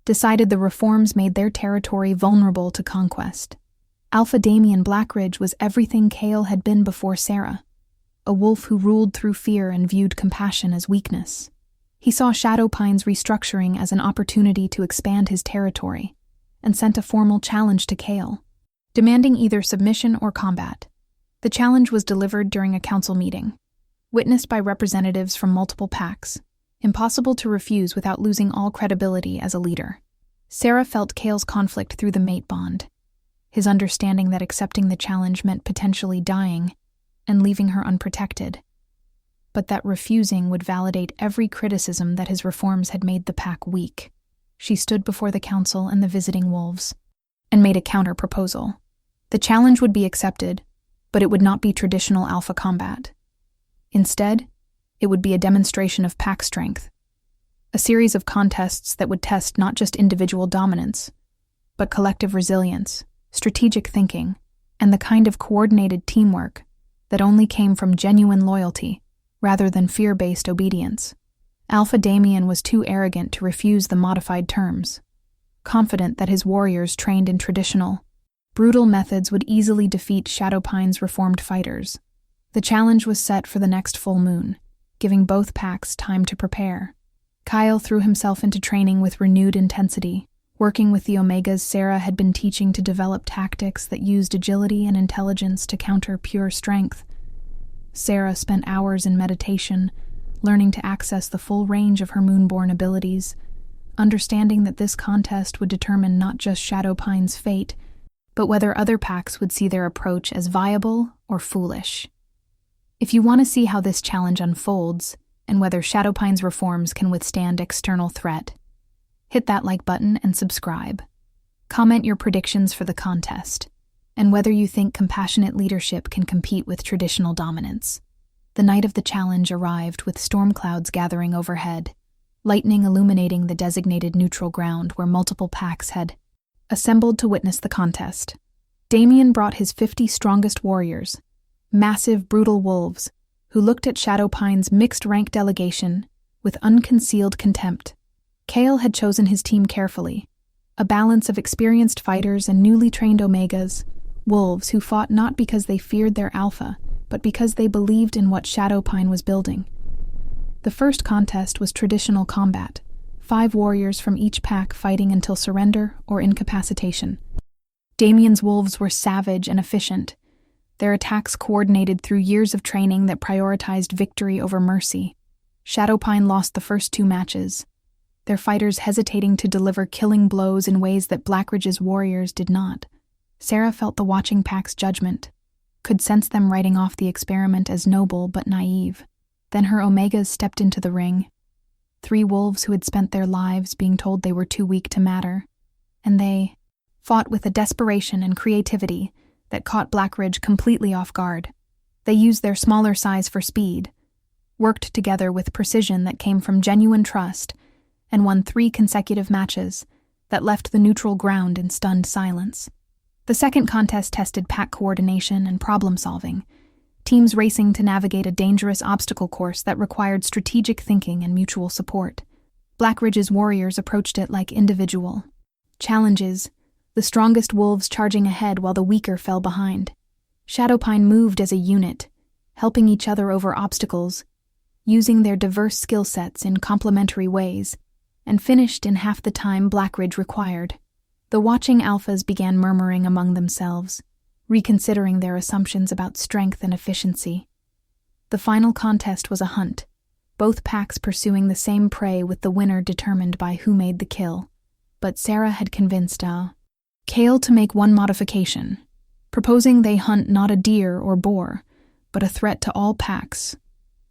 A: decided the reforms made their territory vulnerable to conquest. Alpha Damien Blackridge was everything Cale had been before Sarah, a wolf who ruled through fear and viewed compassion as weakness. He saw Shadowpine's restructuring as an opportunity to expand his territory, and sent a formal challenge to Cale, demanding either submission or combat. The challenge was delivered during a council meeting, witnessed by representatives from multiple packs, impossible to refuse without losing all credibility as a leader. Sarah felt Cale's conflict through the mate bond, his understanding that accepting the challenge meant potentially dying and leaving her unprotected. but that refusing would validate every criticism that his reforms had made the pack weak. She stood before the council and the visiting wolves, and made a counter-proposal. The challenge would be accepted, but it would not be traditional alpha combat. Instead, it would be a demonstration of pack strength, a series of contests that would test not just individual dominance, but collective resilience, strategic thinking, and the kind of coordinated teamwork that only came from genuine loyalty rather than fear-based obedience. Alpha Damien was too arrogant to refuse the modified terms, confident that his warriors trained in traditional, brutal methods would easily defeat Shadowpine's reformed fighters. The challenge was set for the next full moon, giving both packs time to prepare. Kyle threw himself into training with renewed intensity. Working with the Omegas, Sarah had been teaching to develop tactics that used agility and intelligence to counter pure strength. Sarah spent hours in meditation, learning to access the full range of her moonborn abilities, understanding that this contest would determine not just Shadowpine's fate, but whether other packs would see their approach as viable or foolish. If you want to see how this challenge unfolds, and whether Shadowpine's reforms can withstand external threat, hit that like button and subscribe. Comment your predictions for the contest, and whether you think compassionate leadership can compete with traditional dominance. The night of the challenge arrived with storm clouds gathering overhead, lightning illuminating the designated neutral ground where multiple packs had assembled to witness the contest. Damien brought his 50 strongest warriors, massive, brutal wolves, who looked at Shadowpine's mixed-rank delegation with unconcealed contempt. Kale had chosen his team carefully, a balance of experienced fighters and newly trained Omegas, wolves who fought not because they feared their alpha, but because they believed in what Shadowpine was building. The first contest was traditional combat, 5 warriors from each pack fighting until surrender or incapacitation. Damien's wolves were savage and efficient, their attacks coordinated through years of training that prioritized victory over mercy. Shadowpine lost the first 2 matches, their fighters hesitating to deliver killing blows in ways that Blackridge's warriors did not. Sarah felt the watching pack's judgment, could sense them writing off the experiment as noble but naive. Then her Omegas stepped into the ring, 3 wolves who had spent their lives being told they were too weak to matter, and they fought with a desperation and creativity that caught Blackridge completely off guard. They used their smaller size for speed, worked together with precision that came from genuine trust, and won 3 consecutive matches that left the neutral ground in stunned silence. The second contest tested pack coordination and problem-solving, teams racing to navigate a dangerous obstacle course that required strategic thinking and mutual support. Blackridge's warriors approached it like individual challenges, the strongest wolves charging ahead while the weaker fell behind. Shadowpine moved as a unit, helping each other over obstacles, using their diverse skill sets in complementary ways, and finished in half the time Blackridge required. The watching alphas began murmuring among themselves, reconsidering their assumptions about strength and efficiency. The final contest was a hunt, both packs pursuing the same prey with the winner determined by who made the kill. But Sarah had convinced Kale to make one modification, proposing they hunt not a deer or boar, but a threat to all packs,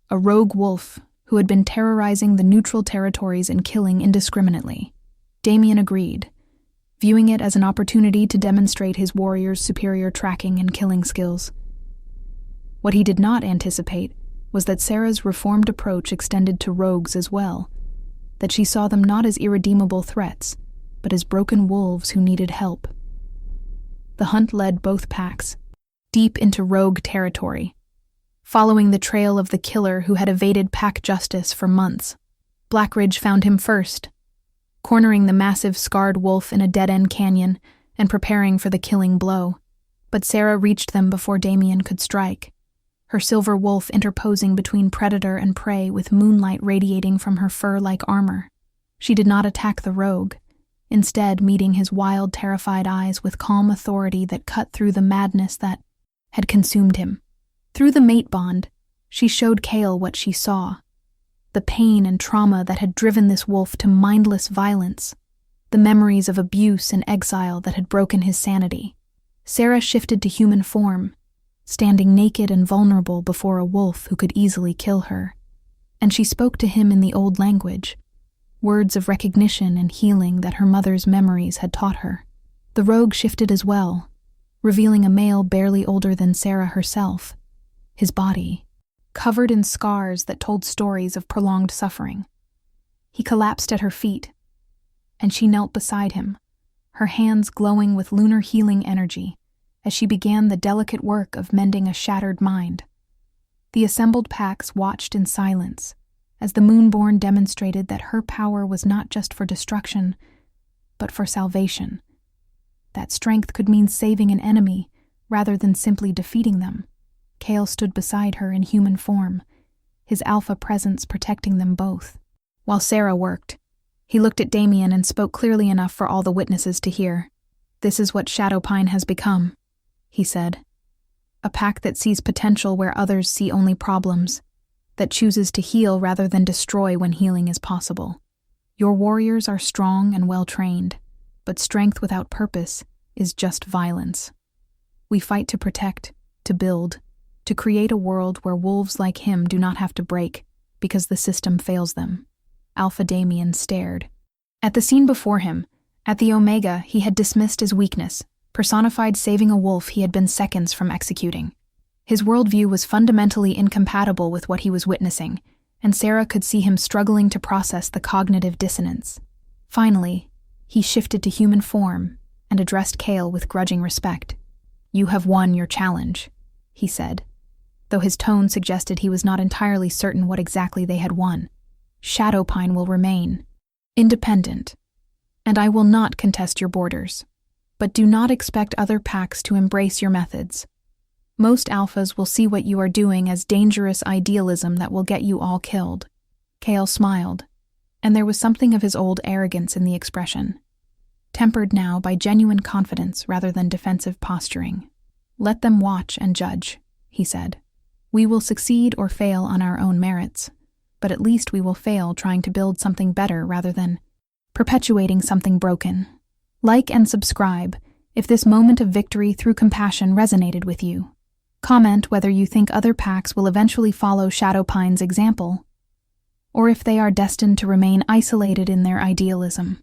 A: a rogue wolf who had been terrorizing the neutral territories and killing indiscriminately. Damien agreed, viewing it as an opportunity to demonstrate his warriors' superior tracking and killing skills. What he did not anticipate was that Sarah's reformed approach extended to rogues as well, that she saw them not as irredeemable threats, but as broken wolves who needed help. The hunt led both packs deep into rogue territory, following the trail of the killer who had evaded pack justice for months. Blackridge found him first, cornering the massive scarred wolf in a dead-end canyon and preparing for the killing blow. But Sarah reached them before Damien could strike, her silver wolf interposing between predator and prey with moonlight radiating from her fur-like armor. She did not attack the rogue, instead meeting his wild, terrified eyes with calm authority that cut through the madness that had consumed him. Through the mate bond, she showed Kale what she saw, the pain and trauma that had driven this wolf to mindless violence, the memories of abuse and exile that had broken his sanity. Sarah shifted to human form, standing naked and vulnerable before a wolf who could easily kill her. And she spoke to him in the old language, words of recognition and healing that her mother's memories had taught her. The rogue shifted as well, revealing a male barely older than Sarah herself, his body covered in scars that told stories of prolonged suffering. He collapsed at her feet, and she knelt beside him, her hands glowing with lunar healing energy as she began the delicate work of mending a shattered mind. The assembled packs watched in silence as the Moonborn demonstrated that her power was not just for destruction, but for salvation. That strength could mean saving an enemy rather than simply defeating them. Kale stood beside her in human form, his alpha presence protecting them both. While Sarah worked, he looked at Damien and spoke clearly enough for all the witnesses to hear. "This is what Shadowpine has become," he said. "A pack that sees potential where others see only problems, that chooses to heal rather than destroy when healing is possible. Your warriors are strong and well-trained, but strength without purpose is just violence. We fight to protect, to build, to create a world where wolves like him do not have to break because the system fails them." Alpha Damien stared. At the scene before him, at the Omega, he had dismissed as weakness, personified saving a wolf he had been seconds from executing. His worldview was fundamentally incompatible with what he was witnessing, and Sarah could see him struggling to process the cognitive dissonance. Finally, he shifted to human form and addressed Kale with grudging respect. "You have won your challenge," he said, though his tone suggested he was not entirely certain what exactly they had won. "Shadowpine will remain independent, and I will not contest your borders. But do not expect other packs to embrace your methods. Most alphas will see what you are doing as dangerous idealism that will get you all killed." Kale smiled, and there was something of his old arrogance in the expression, tempered now by genuine confidence rather than defensive posturing. "Let them watch and judge," he said. "We will succeed or fail on our own merits, but at least we will fail trying to build something better rather than perpetuating something broken. Like and subscribe if this moment of victory through compassion resonated with you. Comment whether you think other packs will eventually follow Shadowpine's example, or if they are destined to remain isolated in their idealism."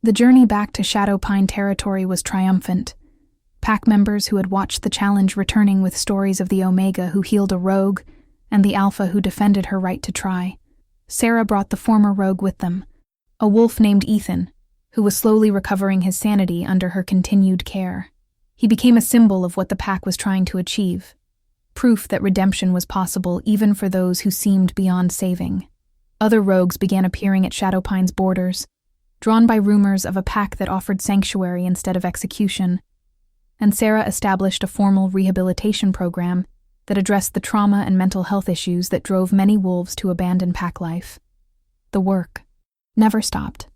A: The journey back to Shadowpine territory was triumphant. Pack members who had watched the challenge returning with stories of the Omega who healed a rogue and the Alpha who defended her right to try. Sarah brought the former rogue with them, a wolf named Ethan, who was slowly recovering his sanity under her continued care. He became a symbol of what the pack was trying to achieve, proof that redemption was possible even for those who seemed beyond saving. Other rogues began appearing at Shadowpine's borders, drawn by rumors of a pack that offered sanctuary instead of execution, and Sarah established a formal rehabilitation program that addressed the trauma and mental health issues that drove many wolves to abandon pack life. The work never stopped,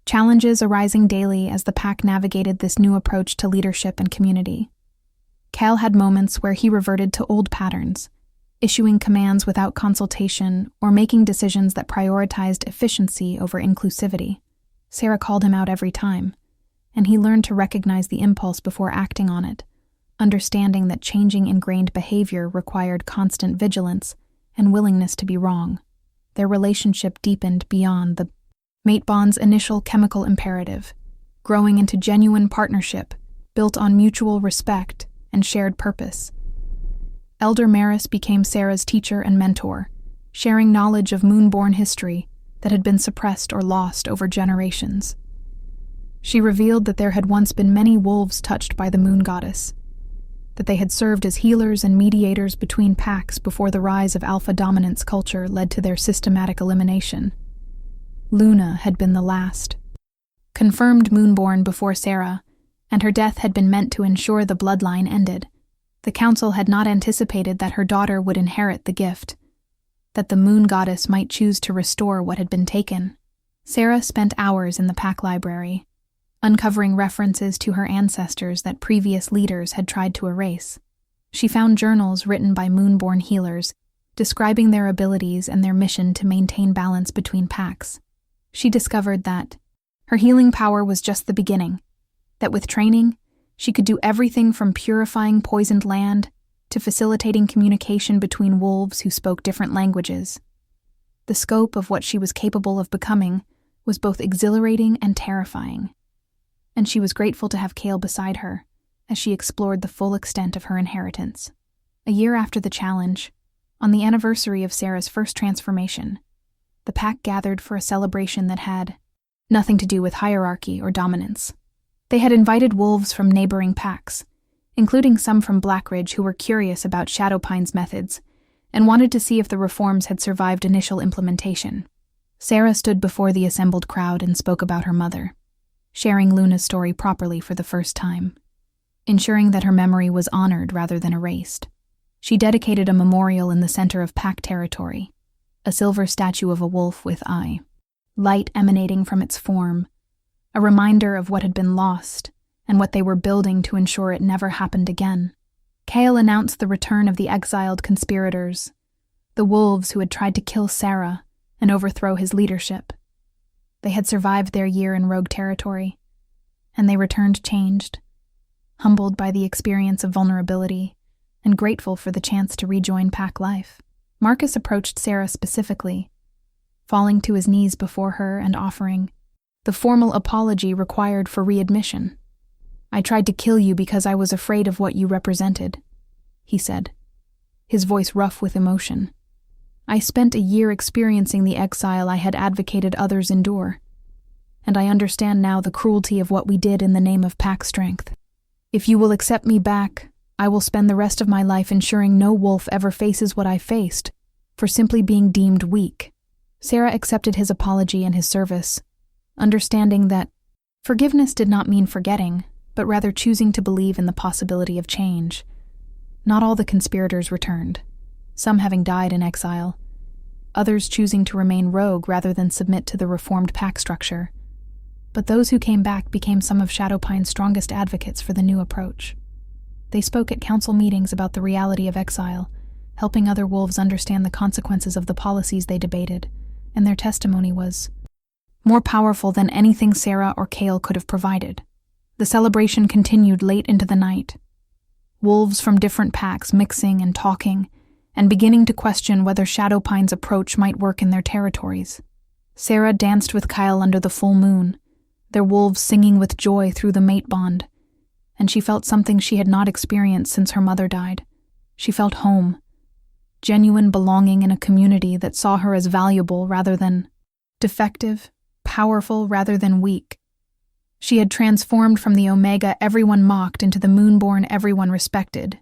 A: challenges arising daily as the pack navigated this new approach to leadership and community. Cal had moments where he reverted to old patterns, issuing commands without consultation or making decisions that prioritized efficiency over inclusivity. Sarah called him out every time, and he learned to recognize the impulse before acting on it, understanding that changing ingrained behavior required constant vigilance and willingness to be wrong. Their relationship deepened beyond the mate bond's initial chemical imperative, growing into genuine partnership built on mutual respect and shared purpose. Elder Maris became Sarah's teacher and mentor, sharing knowledge of Moonborn history that had been suppressed or lost over generations. She revealed that there had once been many wolves touched by the Moon Goddess, that they had served as healers and mediators between packs before the rise of alpha dominance culture led to their systematic elimination. Luna had been the last, confirmed Moonborn before Sarah, and her death had been meant to ensure the bloodline ended. The council had not anticipated that her daughter would inherit the gift, that the Moon Goddess might choose to restore what had been taken. Sarah spent hours in the pack library, uncovering references to her ancestors that previous leaders had tried to erase. She found journals written by Moonborn healers, describing their abilities and their mission to maintain balance between packs. She discovered that her healing power was just the beginning, that with training, she could do everything from purifying poisoned land to facilitating communication between wolves who spoke different languages. The scope of what she was capable of becoming was both exhilarating and terrifying, and she was grateful to have Kale beside her as she explored the full extent of her inheritance. A year after the challenge, on the anniversary of Sarah's first transformation, the pack gathered for a celebration that had nothing to do with hierarchy or dominance. They had invited wolves from neighboring packs, including some from Blackridge who were curious about Shadowpine's methods and wanted to see if the reforms had survived initial implementation. Sarah stood before the assembled crowd and spoke about her mother, sharing Luna's story properly for the first time, ensuring that her memory was honored rather than erased. She dedicated a memorial in the center of pack territory, a silver statue of a wolf with eye, light emanating from its form, a reminder of what had been lost and what they were building to ensure it never happened again. Kale announced the return of the exiled conspirators, the wolves who had tried to kill Sarah and overthrow his leadership. They had survived their year in rogue territory, and they returned changed, humbled by the experience of vulnerability and grateful for the chance to rejoin pack life. Marcus approached Sarah specifically, falling to his knees before her and offering the formal apology required for readmission. "I tried to kill you because I was afraid of what you represented," he said, his voice rough with emotion. "I spent a year experiencing the exile I had advocated others endure, and I understand now the cruelty of what we did in the name of pack strength. If you will accept me back, I will spend the rest of my life ensuring no wolf ever faces what I faced for simply being deemed weak." Sarah accepted his apology and his service, understanding that forgiveness did not mean forgetting, but rather choosing to believe in the possibility of change. Not all the conspirators returned, some having died in exile, others choosing to remain rogue rather than submit to the reformed pack structure. But those who came back became some of Shadowpine's strongest advocates for the new approach. They spoke at council meetings about the reality of exile, helping other wolves understand the consequences of the policies they debated, and their testimony was more powerful than anything Sarah or Kale could have provided. The celebration continued late into the night, wolves from different packs mixing and talking, and beginning to question whether Shadowpine's approach might work in their territories. Sarah danced with Kyle under the full moon, their wolves singing with joy through the mate bond, and she felt something she had not experienced since her mother died. She felt home, genuine belonging in a community that saw her as valuable rather than defective, powerful rather than weak. She had transformed from the Omega everyone mocked into the Moonborn everyone respected,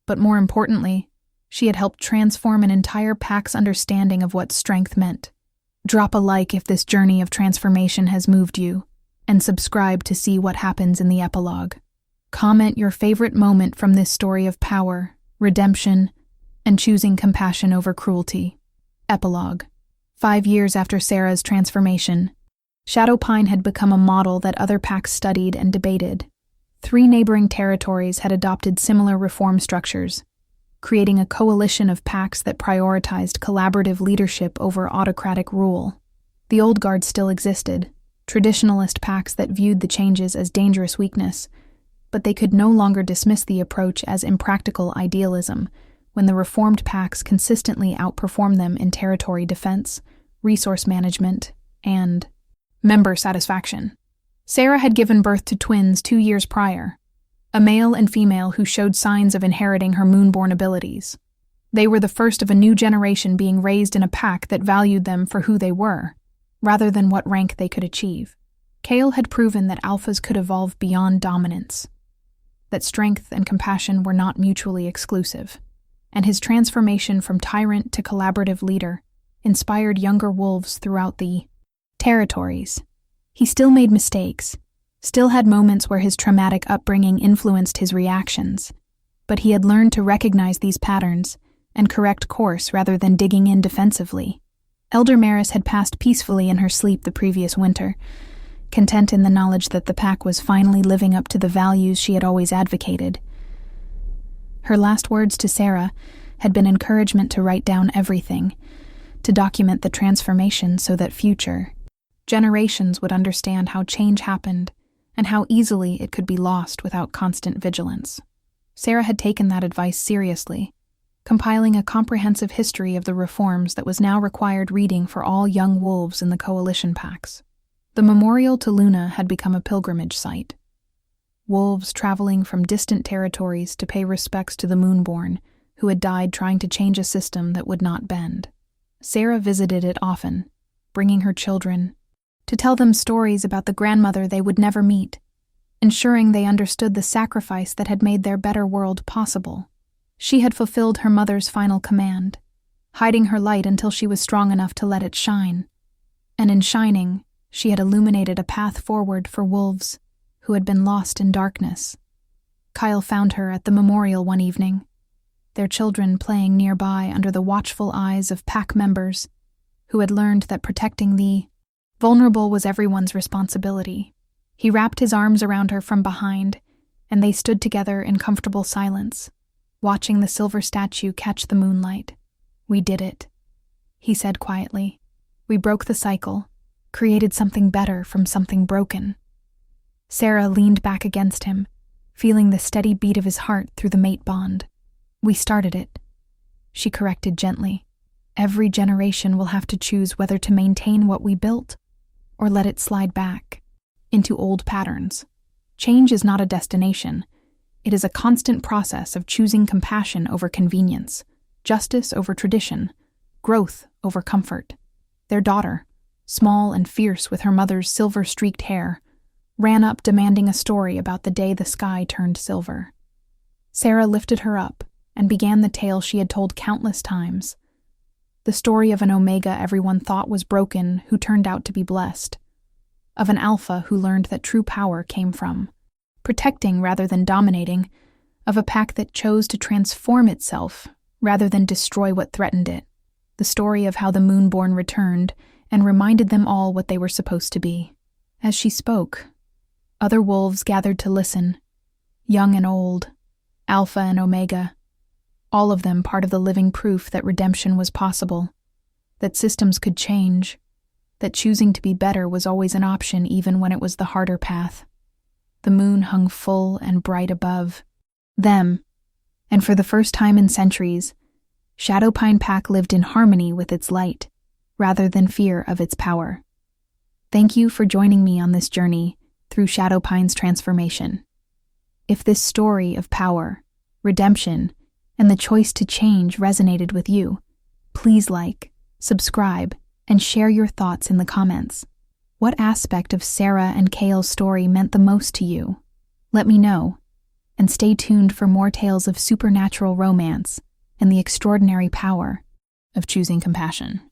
A: but more importantly, she had helped transform an entire pack's understanding of what strength meant. Drop a like if this journey of transformation has moved you, and subscribe to see what happens in the epilogue. Comment your favorite moment from this story of power, redemption, and choosing compassion over cruelty. Epilogue. 5 years after Sarah's transformation, Shadowpine had become a model that other packs studied and debated. 3 neighboring territories had adopted similar reform structures, creating a coalition of packs that prioritized collaborative leadership over autocratic rule. The old guard still existed, traditionalist packs that viewed the changes as dangerous weakness, but they could no longer dismiss the approach as impractical idealism when the reformed packs consistently outperformed them in territory defense, resource management, and member satisfaction. Sarah had given birth to twins 2 years prior, a male and female who showed signs of inheriting her Moonborn abilities. They were the first of a new generation being raised in a pack that valued them for who they were, rather than what rank they could achieve. Kale had proven that alphas could evolve beyond dominance, that strength and compassion were not mutually exclusive, and his transformation from tyrant to collaborative leader inspired younger wolves throughout the territories. He still made mistakes, still had moments where his traumatic upbringing influenced his reactions, but he had learned to recognize these patterns and correct course rather than digging in defensively. Elder Maris had passed peacefully in her sleep the previous winter, content in the knowledge that the pack was finally living up to the values she had always advocated. Her last words to Sarah had been encouragement to write down everything, to document the transformation so that future generations would understand how change happened and how easily it could be lost without constant vigilance. Sarah had taken that advice seriously, compiling a comprehensive history of the reforms that was now required reading for all young wolves in the coalition packs. The memorial to Luna had become a pilgrimage site. Wolves traveling from distant territories to pay respects to the Moonborn, who had died trying to change a system that would not bend. Sarah visited it often, bringing her children, to tell them stories about the grandmother they would never meet, ensuring they understood the sacrifice that had made their better world possible. She had fulfilled her mother's final command, hiding her light until she was strong enough to let it shine. And in shining, she had illuminated a path forward for wolves who had been lost in darkness. Kyle found her at the memorial one evening, their children playing nearby under the watchful eyes of pack members who had learned that protecting the vulnerable was everyone's responsibility. He wrapped his arms around her from behind, and they stood together in comfortable silence, watching the silver statue catch the moonlight. "We did it," he said quietly. "We broke the cycle, created something better from something broken." Sarah leaned back against him, feeling the steady beat of his heart through the mate bond. "We started it," she corrected gently. "Every generation will have to choose whether to maintain what we built or let it slide back into old patterns. Change is not a destination. It is a constant process of choosing compassion over convenience, justice over tradition, growth over comfort." Their daughter, small and fierce with her mother's silver-streaked hair, ran up demanding a story about the day the sky turned silver. Sarah lifted her up and began the tale she had told countless times. The story of an Omega everyone thought was broken who turned out to be blessed. Of an Alpha who learned that true power came from protecting rather than dominating. Of a pack that chose to transform itself rather than destroy what threatened it. The story of how the Moonborn returned and reminded them all what they were supposed to be. As she spoke, other wolves gathered to listen, young and old, Alpha and Omega, all of them part of the living proof that redemption was possible, that systems could change, that choosing to be better was always an option even when it was the harder path. The moon hung full and bright above them, and for the first time in centuries, Shadowpine Pack lived in harmony with its light, rather than fear of its power. Thank you for joining me on this journey through Shadowpine's transformation. If this story of power, redemption, and the choice to change resonated with you, please like, subscribe, and share your thoughts in the comments. What aspect of Sarah and Kale's story meant the most to you? Let me know, and stay tuned for more tales of supernatural romance and the extraordinary power of choosing compassion.